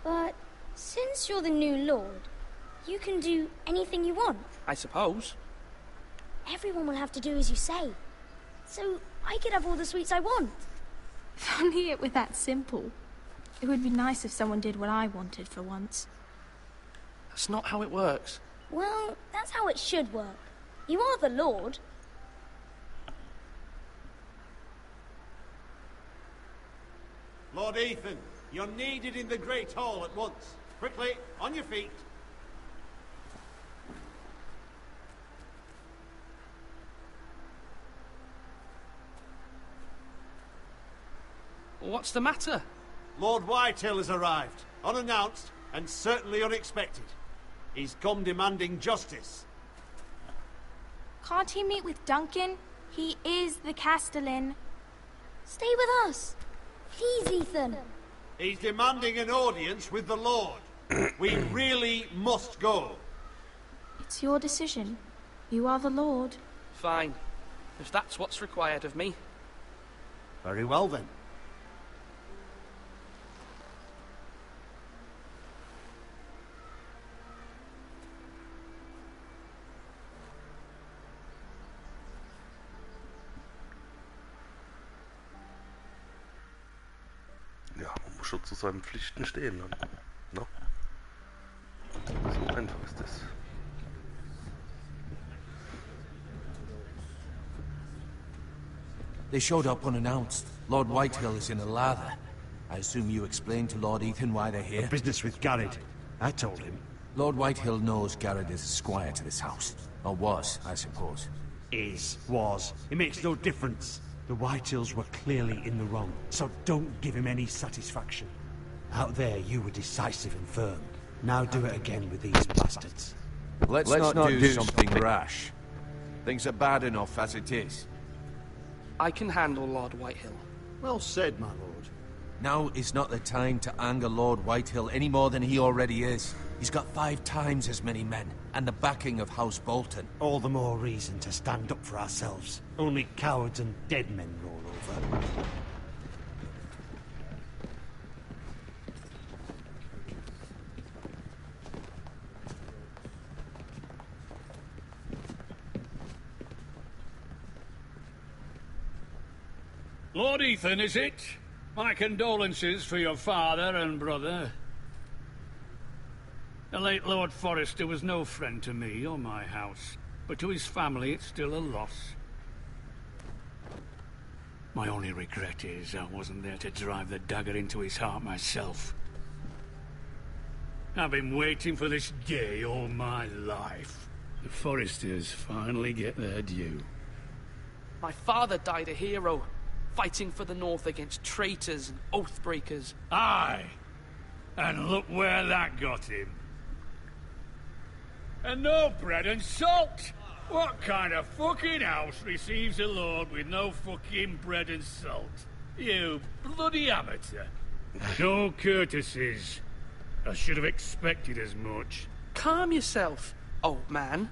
Speaker 12: But since you're the new lord, you can do anything you want.
Speaker 13: I suppose.
Speaker 12: Everyone will have to do as you say. So I could have all the sweets I want.
Speaker 10: If only it were that simple. It would be nice if someone did what I wanted for once.
Speaker 13: That's not how it works.
Speaker 12: Well, that's how it should work. You are the lord.
Speaker 11: Lord Ethan, you're needed in the Great Hall at once. Quickly, on your feet.
Speaker 13: What's the matter?
Speaker 11: Lord Whitehill has arrived, unannounced and certainly unexpected. He's come demanding justice.
Speaker 10: Can't he meet with Duncan? He is the Castellan.
Speaker 12: Stay with us. Please, Ethan.
Speaker 11: He's demanding an audience with the Lord. We really must go.
Speaker 10: It's your decision. You are the Lord.
Speaker 13: Fine. If that's what's required of me.
Speaker 11: Very well then.
Speaker 1: Ja, man muss schon zu seinen Pflichten stehen. Ne? So einfach ist es.
Speaker 6: They showed up unannounced. Lord Whitehill is in a lather. I assume you explained to Lord Ethan why they're here?
Speaker 11: Business with Garrett. I told him.
Speaker 6: Lord Whitehill knows Garrett is a squire to this house. Or was, I suppose.
Speaker 11: Was. It makes no difference. The Whitehills were clearly in the wrong, so don't give him any satisfaction. Out there, you were decisive and firm. Now do it again with these bastards.
Speaker 6: Let's not do something rash. Things are bad enough as it is.
Speaker 13: I can handle Lord Whitehill.
Speaker 11: Well said, my lord.
Speaker 6: Now is not the time to anger Lord Whitehill any more than he already is. He's got 5 times as many men, and the backing of House Bolton.
Speaker 11: All the more reason to stand up for ourselves. Only cowards and dead men roll over.
Speaker 2: Lord Ethan, is it? My condolences for your father and brother. The late Lord Forrester was no friend to me or my house, but to his family it's still a loss. My only regret is I wasn't there to drive the dagger into his heart myself. I've been waiting for this day all my life. The Forresters finally get their due.
Speaker 13: My father died a hero, fighting for the North against traitors and oath-breakers.
Speaker 2: Aye, and look where that got him. And no bread and salt! What kind of fucking house receives a lord with no fucking bread and salt? You bloody amateur. No courtesies. I should have expected as much.
Speaker 13: Calm yourself, old man.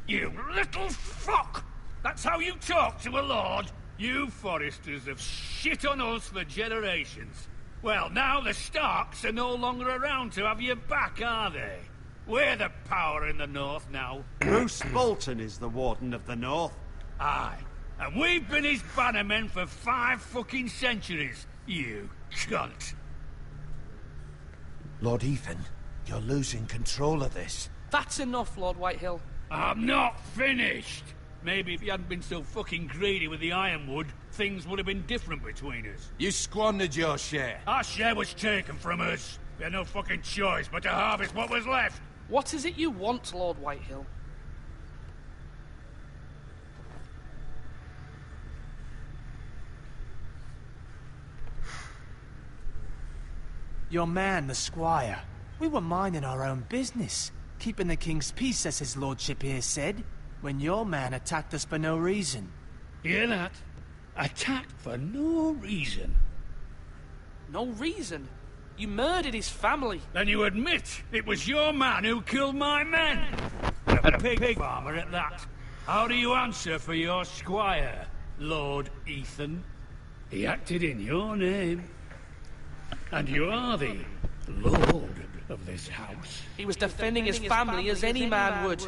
Speaker 2: You little fuck! That's how you talk to a lord? You Forresters have shit on us for generations. Well, now the Starks are no longer around to have your back, are they? We're the power in the North now.
Speaker 11: Bruce Bolton is the Warden of the North.
Speaker 2: Aye, and we've been his bannermen for 5 fucking centuries, you cunt.
Speaker 6: Lord Ethan, you're losing control of this.
Speaker 13: That's enough, Lord Whitehill.
Speaker 2: I'm not finished. Maybe if you hadn't been so fucking greedy with the ironwood, things would have been different between us.
Speaker 6: You squandered your share.
Speaker 2: Our share was taken from us. We had no fucking choice but to harvest what was left.
Speaker 13: What is it you want, Lord Whitehill?
Speaker 3: Your man, the squire. We were minding our own business, keeping the king's peace, as his lordship here said, when your man attacked us for no reason.
Speaker 2: Hear that? Attacked for no reason.
Speaker 13: No reason? You murdered his family.
Speaker 2: Then you admit it was your man who killed my men. And a pig farmer at that. How do you answer for your squire, Lord Ethan? He acted in your name. And you are the lord of this house.
Speaker 13: He was defending his family as any man would.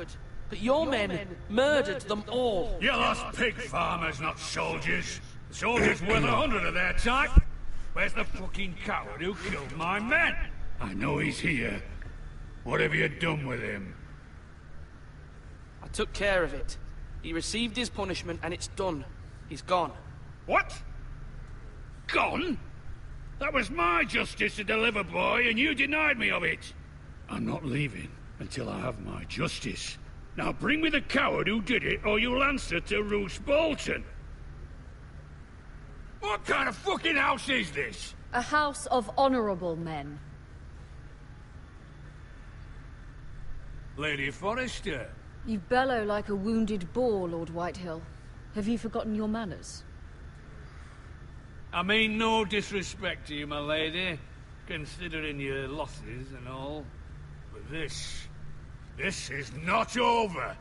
Speaker 13: But your men murdered them all.
Speaker 2: You lost pig farmers, not soldiers. Soldiers worth 100 of their type. Where's the fucking coward who killed my men? I know he's here. What have you done with him?
Speaker 13: I took care of it. He received his punishment and it's done. He's gone.
Speaker 2: What? Gone? That was my justice to deliver, boy, and you denied me of it. I'm not leaving until I have my justice. Now bring me the coward who did it, or you'll answer to Roose Bolton. What kind of fucking house is this?
Speaker 9: A house of honorable men.
Speaker 2: Lady Forrester.
Speaker 9: You bellow like a wounded boar, Lord Whitehill. Have you forgotten your manners?
Speaker 2: I mean no disrespect to you, my lady, considering your losses and all. But this is not over.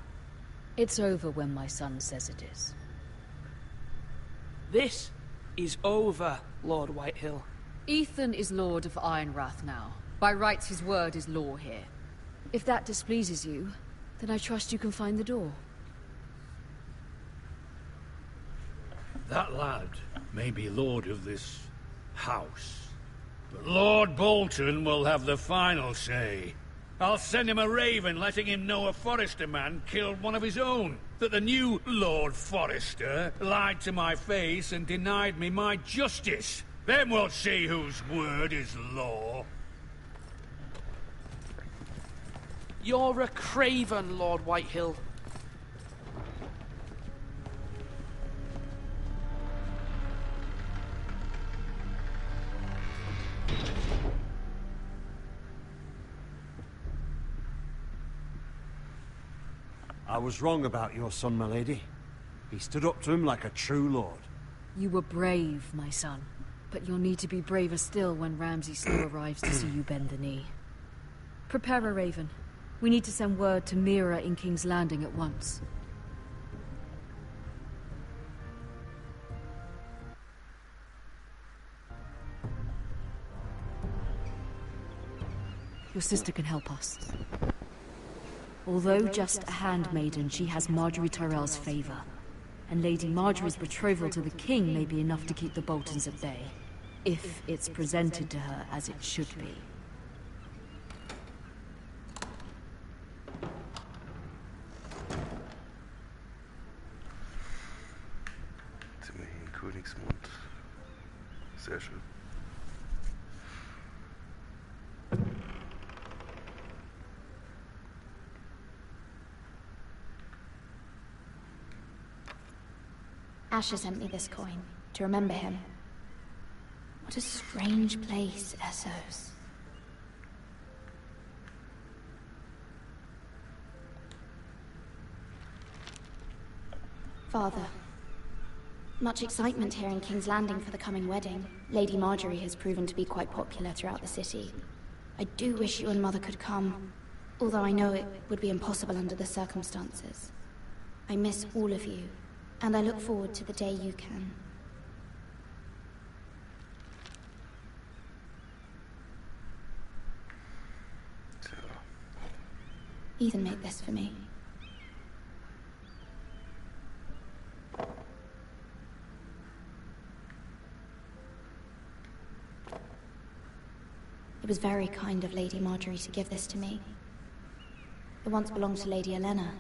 Speaker 9: It's over when my son says it is.
Speaker 13: This is over, Lord Whitehill.
Speaker 9: Ethan is Lord of Ironrath now. By rights, his word is law here. If that displeases you, then I trust you can find the door.
Speaker 2: That lad may be lord of this house, but Lord Bolton will have the final say. I'll send him a raven letting him know a Forrester man killed one of his own. That the new Lord Forrester lied to my face and denied me my justice. Then we'll see whose word is law.
Speaker 13: You're a craven, Lord Whitehill.
Speaker 11: I was wrong about your son, my lady. He stood up to him like a true lord.
Speaker 9: You were brave, my son. But you'll need to be braver still when Ramsay Snow arrives to see you bend the knee. Prepare a raven. We need to send word to Mira in King's Landing at once. Your sister can help us. Although just a handmaiden, she has Marjorie Tyrell's favor. And Lady Marjorie's betrothal to the king may be enough to keep the Boltons at bay. If it's presented to her as it should be.
Speaker 1: Immerhin Königsmund. Sehr schön.
Speaker 10: Asher sent me this coin to remember him. What a strange place, Essos. Father, much excitement here in King's Landing for the coming wedding. Lady Marjorie has proven to be quite popular throughout the city. I do wish you and Mother could come, although I know it would be impossible under the circumstances. I miss all of you, and I look forward to the day you can. Ethan made this for me. It was very kind of Lady Marjorie to give this to me. It once belonged to Lady Elena.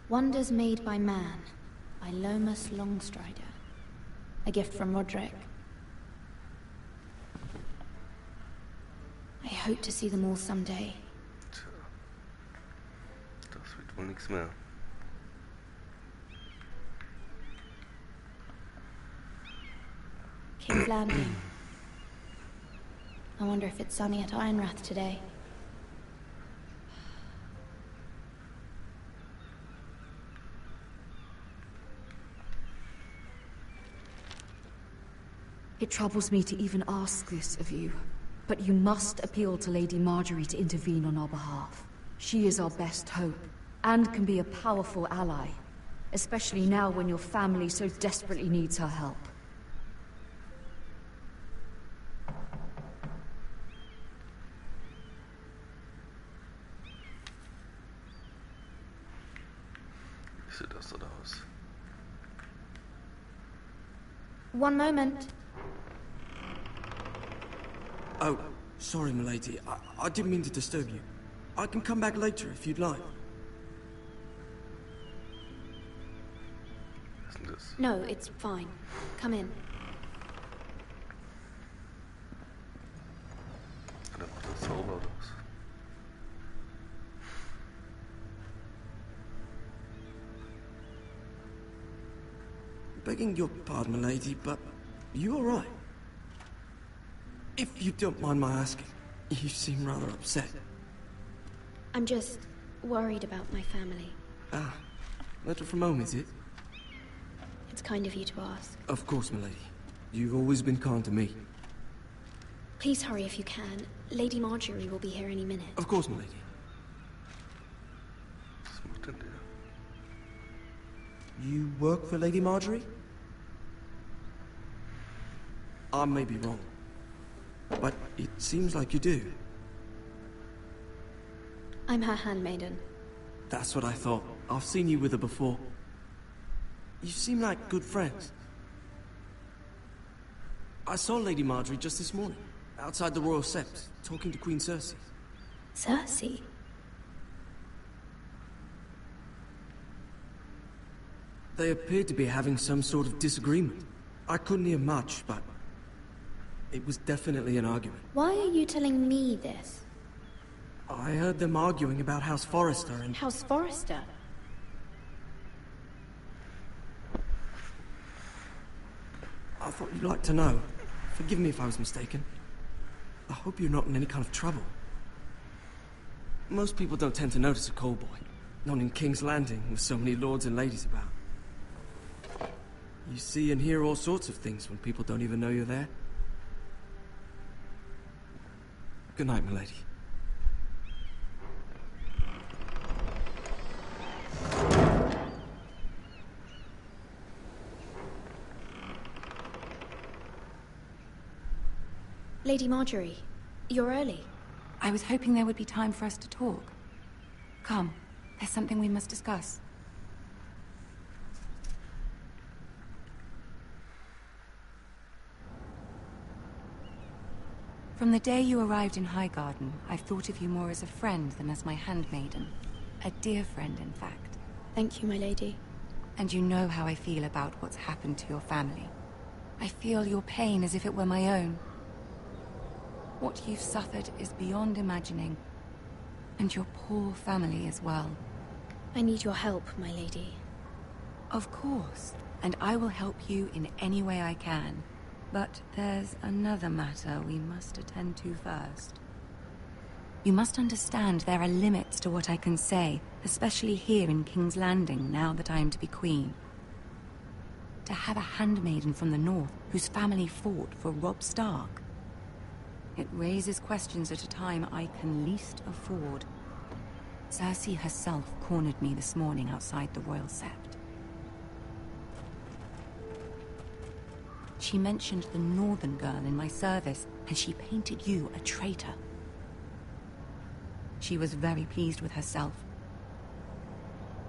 Speaker 10: Wonders Made by Man, by Lomas Longstrider. A gift from Roderick. I hope to see them all someday.
Speaker 1: Tja, das wird wohl nichts mehr.
Speaker 10: King's Landing. I wonder if it's sunny at Ironrath today.
Speaker 9: It troubles me to even ask this of you, but you must appeal to Lady Marjorie to intervene on our behalf. She is our best hope, and can be a powerful ally, especially now when your family so desperately needs her help.
Speaker 1: Wie sieht das denn aus?
Speaker 10: One moment.
Speaker 4: Oh, sorry, milady. I didn't mean to disturb you. I can come back later if you'd like.
Speaker 1: Was ist denn das?
Speaker 10: No, it's fine. Come in.
Speaker 1: Da macht der Zauber los.
Speaker 4: Begging your pardon, milady, but you all right? If you don't mind my asking, you seem rather upset.
Speaker 10: I'm just worried about my family.
Speaker 4: Ah, letter from home, is it?
Speaker 10: It's kind of you to ask.
Speaker 4: Of course, milady. You've always been kind to me.
Speaker 10: Please hurry if you can. Lady Marjorie will be here any minute.
Speaker 4: Of course, milady.
Speaker 1: Was macht denn der?
Speaker 4: You work for Lady Marjorie? I may be wrong, but it seems like you do.
Speaker 10: I'm her handmaiden.
Speaker 4: That's what I thought. I've seen you with her before. You seem like good friends. I saw Lady Marjorie just this morning, outside the Royal Sept, talking to Queen Cersei.
Speaker 10: Cersei?
Speaker 4: They appeared to be having some sort of disagreement. I couldn't hear much, but it was definitely an argument.
Speaker 10: Why are you telling me this?
Speaker 4: I heard them arguing about House Forrester and...
Speaker 10: House Forrester?
Speaker 14: thought you'd like to know. Forgive me if I was mistaken. I hope you're not in any kind of trouble. Most people don't tend to notice a callboy. Not in King's Landing, with so many lords and ladies about. You see and hear all sorts of things when people don't even know you're there. Good night, milady.
Speaker 10: Lady Marjorie, you're early.
Speaker 15: I was hoping there would be time for us to talk. Come, there's something we must discuss. From the day you arrived in Highgarden, I've thought of you more as a friend than as my handmaiden. A dear friend, in fact.
Speaker 10: Thank you, my lady.
Speaker 15: And you know how I feel about what's happened to your family. I feel your pain as if it were my own. What you've suffered is beyond imagining. And your poor family as well.
Speaker 10: I need your help, my lady.
Speaker 15: Of course, and I will help you in any way I can. But there's another matter we must attend to first. You must understand there are limits to what I can say, especially here in King's Landing, now that I am to be queen. To have a handmaiden from the north whose family fought for Robb Stark. It raises questions at a time I can least afford. Cersei herself cornered me this morning outside the Royal Sept. She mentioned the northern girl in my service, and she painted you a traitor. She was very pleased with herself.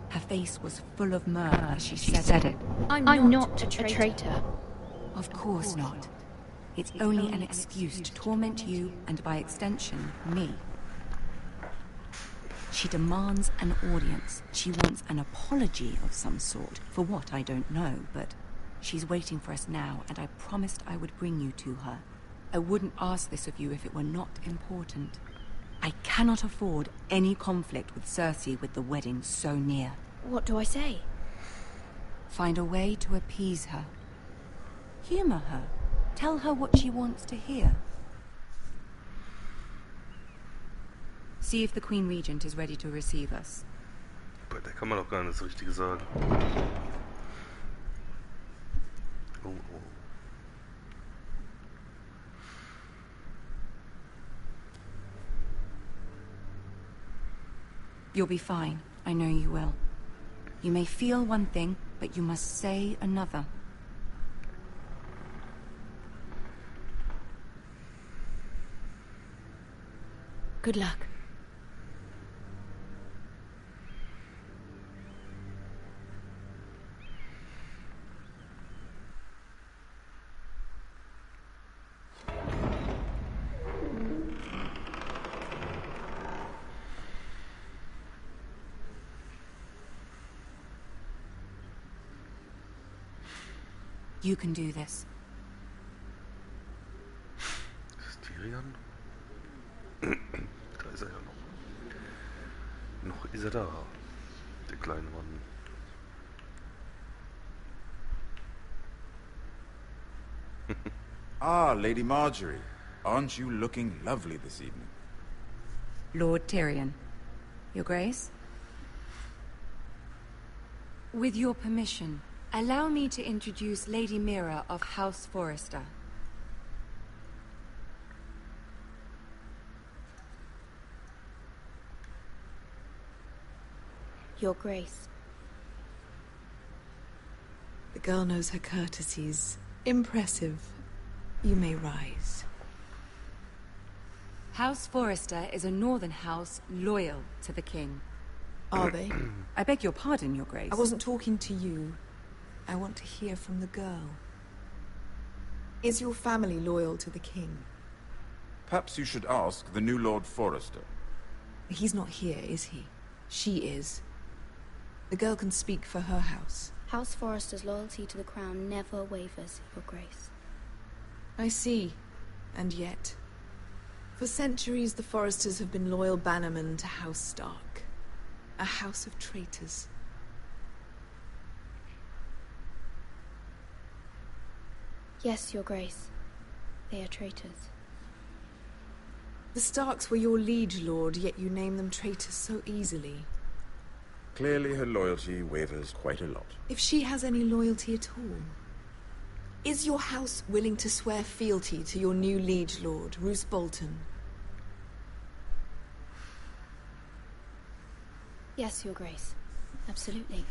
Speaker 15: Her face was full of mirth as she said it.
Speaker 10: I'm not a traitor.
Speaker 15: Of course not. It's only an excuse to torment you, and by extension, me. She demands an audience. She wants an apology of some sort, for what I don't know, but she's waiting for us now, and I promised I would bring you to her. I wouldn't ask this of you if it were not important. I cannot afford any conflict with Cersei with the wedding so near.
Speaker 10: What do I say?
Speaker 15: Find a way to appease her. Humor her. Tell her what she wants to hear. See if the Queen Regent is ready to receive us.
Speaker 1: Bei der kann man auch gar nicht das Richtige sagen. Oh, oh.
Speaker 15: You'll be fine. I know you will. You may feel one thing, but you must say another.
Speaker 9: Good luck.
Speaker 15: You can do this.
Speaker 1: Ist Tyrion? Da ist er ja noch. Noch ist er da, der kleine Mann.
Speaker 16: Ah, Lady Marjorie. Aren't you looking lovely this evening?
Speaker 15: Lord Tyrion. Your Grace? With your permission, allow me to introduce Lady Mira of House Forrester.
Speaker 10: Your Grace.
Speaker 17: The girl knows her courtesies. Impressive. You may rise.
Speaker 15: House Forrester is a northern house loyal to the king.
Speaker 17: Are they?
Speaker 15: I beg your pardon, Your Grace.
Speaker 17: I wasn't talking to you. I want to hear from the girl. Is your family loyal to the king?
Speaker 16: Perhaps you should ask the new Lord Forrester.
Speaker 17: He's not here, is he? She is. The girl can speak for her house.
Speaker 10: House Forrester's loyalty to the crown never wavers, Your Grace.
Speaker 17: I see. And yet, for centuries the Forresters have been loyal bannermen to House Stark. A house of traitors.
Speaker 10: Yes, Your Grace. They are traitors.
Speaker 17: The Starks were your liege lord, yet you name them traitors so easily.
Speaker 16: Clearly her loyalty wavers quite a lot.
Speaker 17: If she has any loyalty at all. Is your house willing to swear fealty to your new liege lord, Roose Bolton?
Speaker 10: Yes, Your Grace. Absolutely.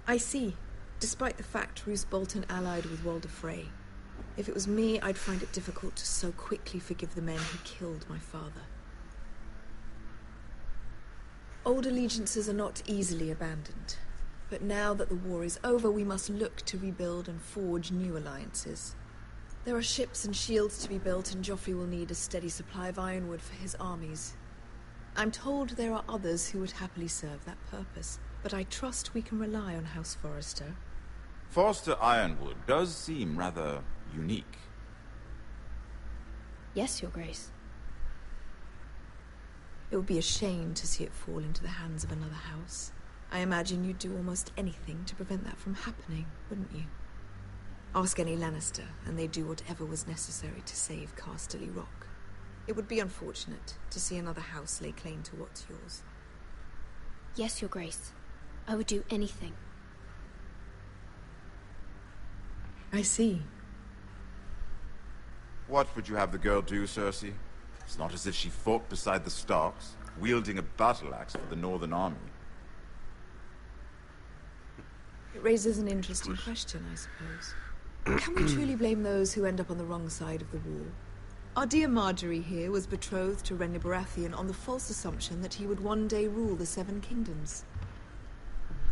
Speaker 17: I see. Despite the fact Roose Bolton allied with Walder Frey. If it was me, I'd find it difficult to so quickly forgive the men who killed my father. Old allegiances are not easily abandoned. But now that the war is over, we must look to rebuild and forge new alliances. There are ships and shields to be built, and Joffrey will need a steady supply of ironwood for his armies. I'm told there are others who would happily serve that purpose, but I trust we can rely on House Forrester.
Speaker 16: Forster Ironwood does seem rather unique.
Speaker 10: Yes, Your Grace.
Speaker 17: It would be a shame to see it fall into the hands of another house. I imagine you'd do almost anything to prevent that from happening, wouldn't you? Ask any Lannister, and they'd do whatever was necessary to save Casterly Rock. It would be unfortunate to see another house lay claim to what's yours.
Speaker 10: Yes, Your Grace. I would do anything.
Speaker 17: I see.
Speaker 16: What would you have the girl do, Cersei? It's not as if she fought beside the Starks, wielding a battle axe for the Northern Army.
Speaker 17: It raises an interesting question, I suppose. Can we truly blame those who end up on the wrong side of the war? Our dear Marjorie here was betrothed to Renly Baratheon on the false assumption that he would one day rule the Seven Kingdoms.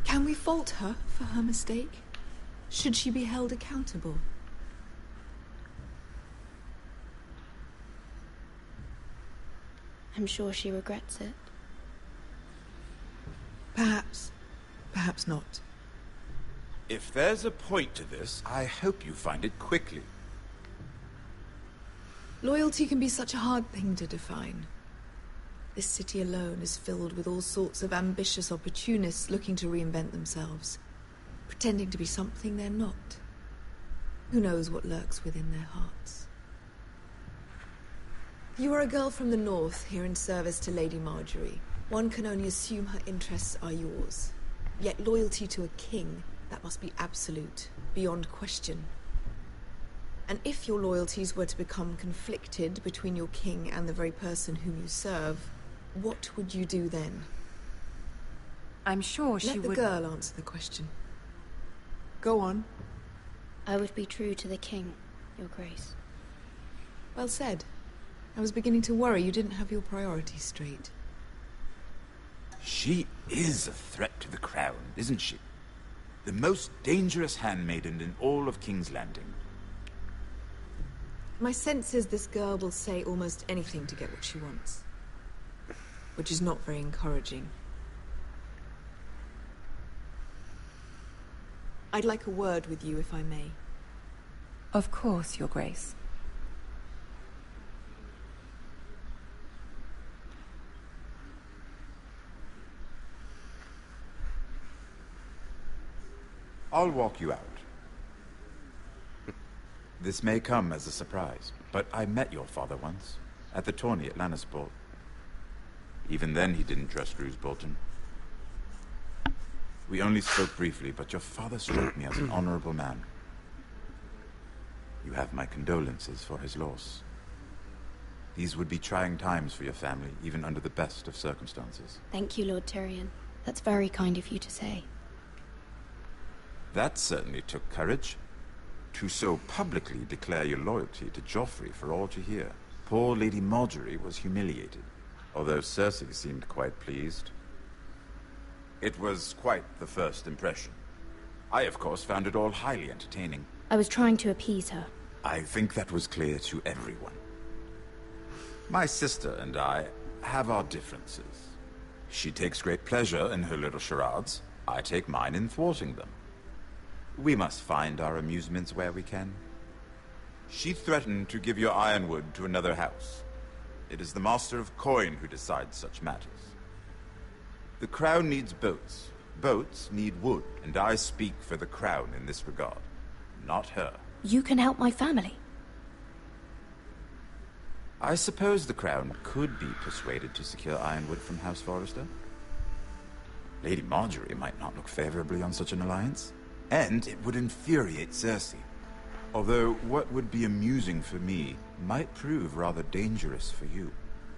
Speaker 17: Can we fault her for her mistake? Should she be held accountable?
Speaker 10: I'm sure she regrets it.
Speaker 17: Perhaps. Perhaps not.
Speaker 16: If there's a point to this, I hope you find it quickly.
Speaker 17: Loyalty can be such a hard thing to define. This city alone is filled with all sorts of ambitious opportunists looking to reinvent themselves, pretending to be something they're not. Who knows what lurks within their hearts? You are a girl from the north, here in service to Lady Marjorie. One can only assume her interests are yours. Yet loyalty to a king, that must be absolute, beyond question. And if your loyalties were to become conflicted between your king and the very person whom you serve, what would you do then?
Speaker 15: I'm sure she would...
Speaker 17: Let the girl answer the question. Go on.
Speaker 10: I would be true to the king, Your Grace.
Speaker 17: Well said. I was beginning to worry you didn't have your priorities straight.
Speaker 16: She is a threat to the crown, isn't she? The most dangerous handmaiden in all of King's Landing.
Speaker 17: My sense is this girl will say almost anything to get what she wants. Which is not very encouraging. I'd like a word with you, if I may.
Speaker 15: Of course, Your Grace.
Speaker 16: I'll walk you out. This may come as a surprise, but I met your father once, at the tourney at Lannisport. Even then he didn't trust Roose Bolton. We only spoke briefly, but your father struck me as an honorable man. You have my condolences for his loss. These would be trying times for your family, even under the best of circumstances.
Speaker 10: Thank you, Lord Tyrion. That's very kind of you to say.
Speaker 16: That certainly took courage. To so publicly declare your loyalty to Joffrey for all to hear. Poor Lady Marjorie was humiliated, although Cersei seemed quite pleased. It was quite the first impression. I, of course, found it all highly entertaining.
Speaker 10: I was trying to appease her.
Speaker 16: I think that was clear to everyone. My sister and I have our differences. She takes great pleasure in her little charades. I take mine in thwarting them. We must find our amusements where we can. She threatened to give your ironwood to another house. It is the Master of Coin who decides such matters. The crown needs boats. Boats need wood, and I speak for the crown in this regard, not her.
Speaker 10: You can help my family.
Speaker 16: I suppose the Crown could be persuaded to secure Ironwood from House Forrester. Lady Marjorie might not look favorably on such an alliance, and it would infuriate Cersei. Although what would be amusing for me might prove rather dangerous for you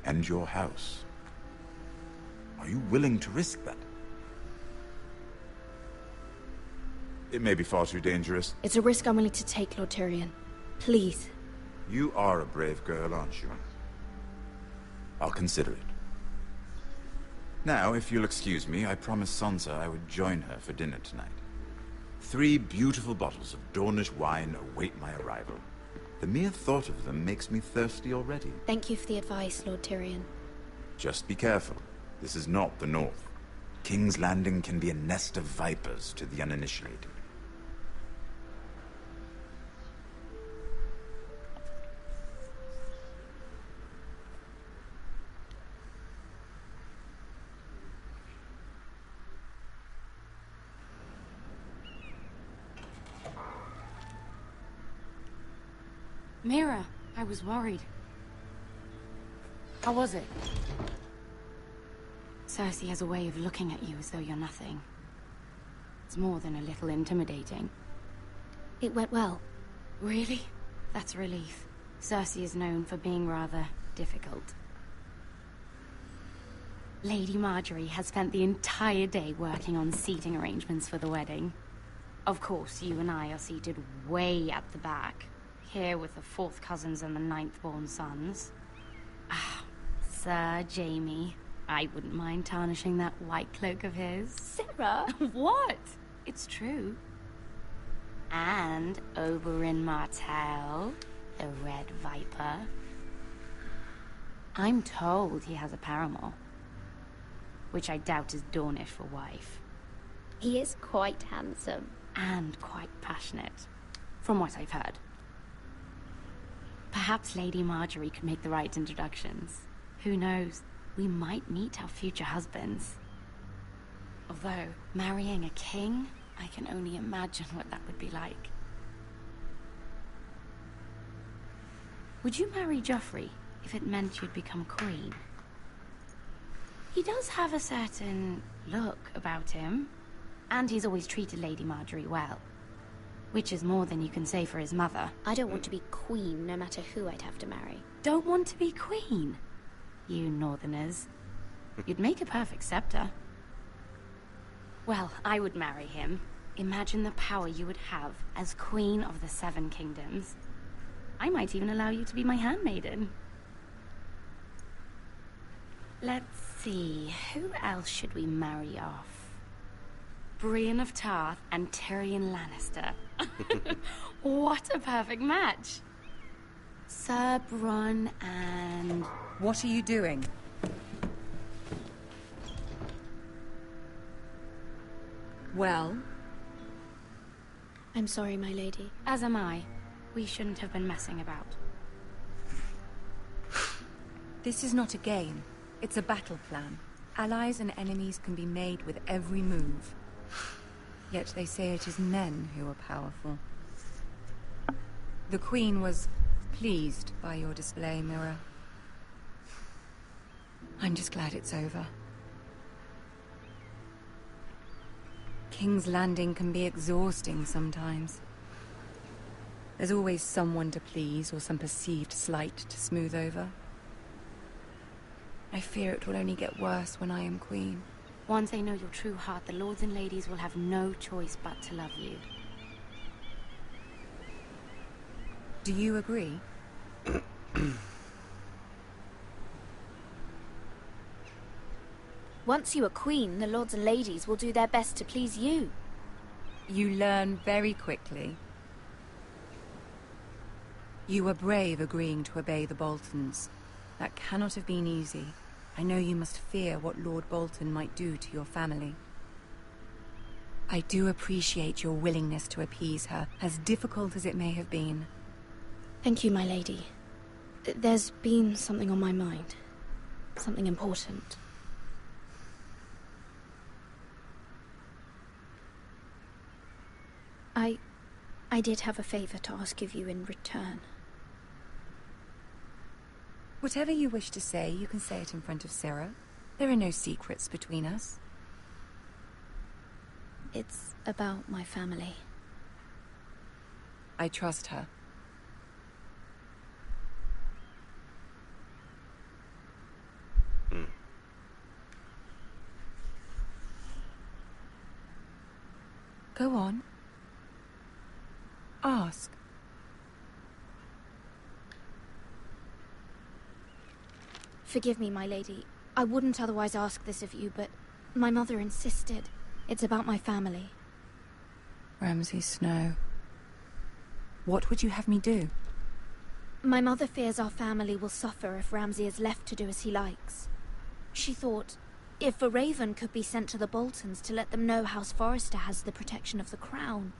Speaker 16: and your house. Are you willing to risk that? It may be far too dangerous.
Speaker 10: It's a risk I'm willing to take, Lord Tyrion. Please.
Speaker 16: You are a brave girl, aren't you? I'll consider it. Now, if you'll excuse me, I promised Sansa I would join her for dinner tonight. 3 beautiful bottles of Dornish wine await my arrival. The mere thought of them makes me thirsty already.
Speaker 10: Thank you for the advice, Lord Tyrion.
Speaker 16: Just be careful. This is not the North. King's Landing can be a nest of vipers to the uninitiated.
Speaker 15: Mira, I was worried. How was it? Cersei has a way of looking at you as though you're nothing. It's more than a little intimidating.
Speaker 10: It went well.
Speaker 15: Really? That's a relief. Cersei is known for being rather difficult. Lady Marjorie has spent the entire day working on seating arrangements for the wedding. Of course, you and I are seated way at the back. Here with the 4th cousins and the 9th-born sons. Ah, Sir Jaime. I wouldn't mind tarnishing that white cloak of his.
Speaker 10: Sarah!
Speaker 15: What? It's true. And Oberyn Martell, the Red Viper. I'm told he has a paramour. Which I doubt is Dornish for wife.
Speaker 10: He is quite handsome.
Speaker 15: And quite passionate, from what I've heard. Perhaps Lady Marjorie could make the right introductions. Who knows? We might meet our future husbands. Although, marrying a king, I can only imagine what that would be like. Would you marry Joffrey if it meant you'd become queen? He does have a certain look about him, and he's always treated Lady Marjorie well. Which is more than you can say for his mother.
Speaker 10: I don't want to be queen, no matter who I'd have to marry.
Speaker 15: Don't want to be queen? You northerners. You'd make a perfect scepter. Well, I would marry him. Imagine the power you would have as Queen of the 7 Kingdoms. I might even allow you to be my handmaiden. Let's see, who else should we marry off? Brienne of Tarth and Tyrion Lannister. What a perfect match! Sir Bronn and...
Speaker 18: What are you doing? Well?
Speaker 10: I'm sorry, my lady.
Speaker 15: As am I. We shouldn't have been messing about.
Speaker 18: This is not a game. It's a battle plan. Allies and enemies can be made with every move. Yet they say it is men who are powerful. The Queen was pleased by your display, Mira. I'm just glad it's over. King's Landing can be exhausting sometimes. There's always someone to please or some perceived slight to smooth over. I fear it will only get worse when I am queen.
Speaker 15: Once they know your true heart, the lords and ladies will have no choice but to love you.
Speaker 18: Do you agree?
Speaker 10: Once you are queen, the lords and ladies will do their best to please you.
Speaker 18: You learn very quickly. You were brave agreeing to obey the Boltons. That cannot have been easy. I know you must fear what Lord Bolton might do to your family. I do appreciate your willingness to appease her, as difficult as it may have been.
Speaker 10: Thank you, my lady. There's been something on my mind. Something important. I I did have a favor to ask of you in return.
Speaker 15: Whatever you wish to say, you can say it in front of Sarah. There are no secrets between us.
Speaker 10: It's about my family.
Speaker 15: I trust her. Go on. Ask.
Speaker 10: Forgive me, my lady. I wouldn't otherwise ask this of you, but my mother insisted. It's about my family.
Speaker 15: Ramsay Snow. What would you have me do?
Speaker 10: My mother fears our family will suffer if Ramsay is left to do as he likes. She thought, if a raven could be sent to the Boltons to let them know House Forrester has the protection of the crown.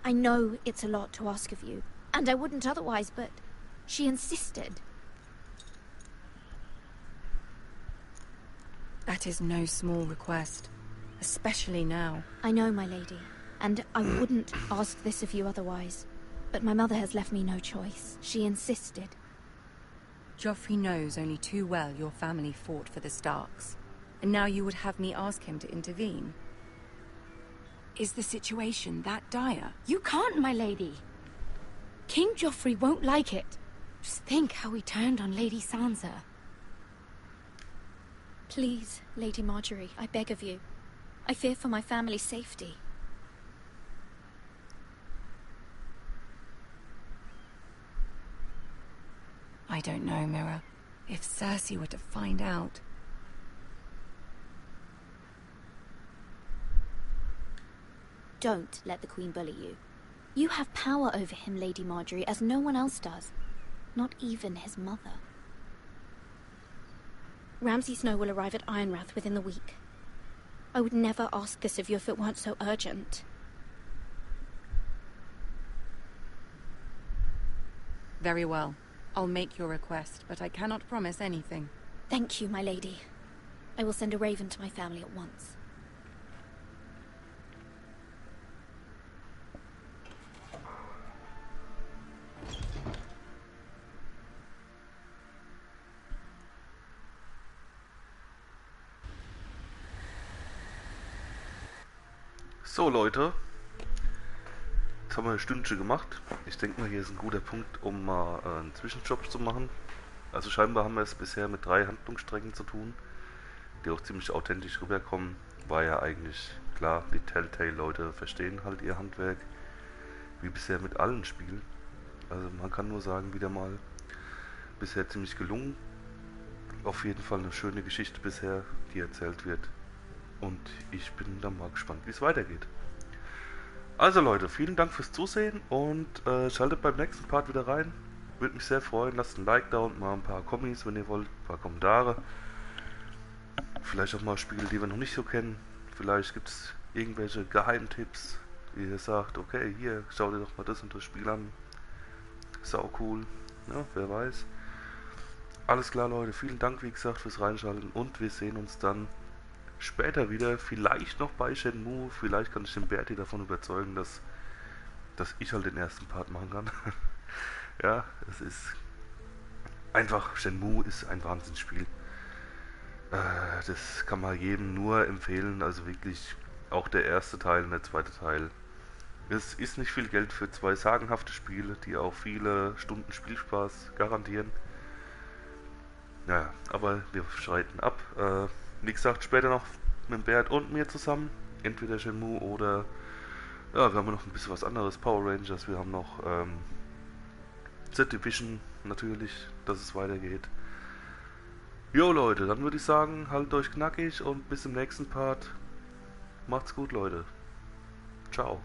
Speaker 10: I know it's a lot to ask of you, and I wouldn't otherwise, but she insisted.
Speaker 15: That is no small request, especially now.
Speaker 10: I know, my lady, and I wouldn't ask this of you otherwise. But my mother has left me no choice. She insisted.
Speaker 15: Joffrey knows only too well your family fought for the Starks, and now you would have me ask him to intervene. Is the situation that dire?
Speaker 10: You can't, my lady. King Joffrey won't like it. Just think how he turned on Lady Sansa. Please, Lady Marjorie, I beg of you. I fear for my family's safety.
Speaker 15: I don't know, Mira. If Cersei were to find out...
Speaker 10: Don't let the Queen bully you. You have power over him, Lady Marjorie, as no one else does. Not even his mother. Ramsay Snow will arrive at Ironrath within the week. I would never ask this of you if it weren't so urgent.
Speaker 15: Very well. I'll make your request, but I cannot promise anything.
Speaker 10: Thank you, my lady. I will send a raven to my family at once.
Speaker 1: So Leute, jetzt haben wir ein Stündchen gemacht. Ich denke mal, hier ist ein guter Punkt, um mal einen Zwischenjob zu machen. Also scheinbar haben wir es bisher mit 3 Handlungssträngen zu tun, die auch ziemlich authentisch rüberkommen. War ja eigentlich klar, die Telltale-Leute verstehen halt ihr Handwerk, wie bisher mit allen Spielen. Also man kann nur sagen, wieder mal bisher ziemlich gelungen. Auf jeden Fall eine schöne Geschichte bisher, die erzählt wird. Und ich bin dann mal gespannt, wie es weitergeht. Also Leute, vielen Dank fürs Zusehen und schaltet beim nächsten Part wieder rein. Würde mich sehr freuen. Lasst ein Like da und mal ein paar Kommis, wenn ihr wollt, ein paar Kommentare. Vielleicht auch mal Spiele, die wir noch nicht so kennen. Vielleicht gibt es irgendwelche Geheimtipps, wie ihr sagt, okay, hier, schau dir doch mal das und das Spiel an. Sau cool, ja, wer weiß. Alles klar Leute, vielen Dank wie gesagt fürs Reinschalten und wir sehen uns dann später wieder, vielleicht noch bei Shenmue, vielleicht kann ich den Berti davon überzeugen, dass ich halt den ersten Part machen kann. Ja, es ist einfach, Shenmue ist ein Wahnsinnsspiel. Das kann man jedem nur empfehlen, also wirklich auch der erste Teil und der zweite Teil. Es ist nicht viel Geld für 2 sagenhafte Spiele, die auch viele Stunden Spielspaß garantieren. Naja, aber wir schreiten ab. Wie gesagt, später noch mit Bert und mir zusammen. Entweder Shenmue oder... Ja, wir haben noch ein bisschen was anderes. Power Rangers, wir haben noch The Division natürlich, dass es weitergeht. Jo Leute, dann würde ich sagen, haltet euch knackig und bis im nächsten Part. Macht's gut Leute. Ciao.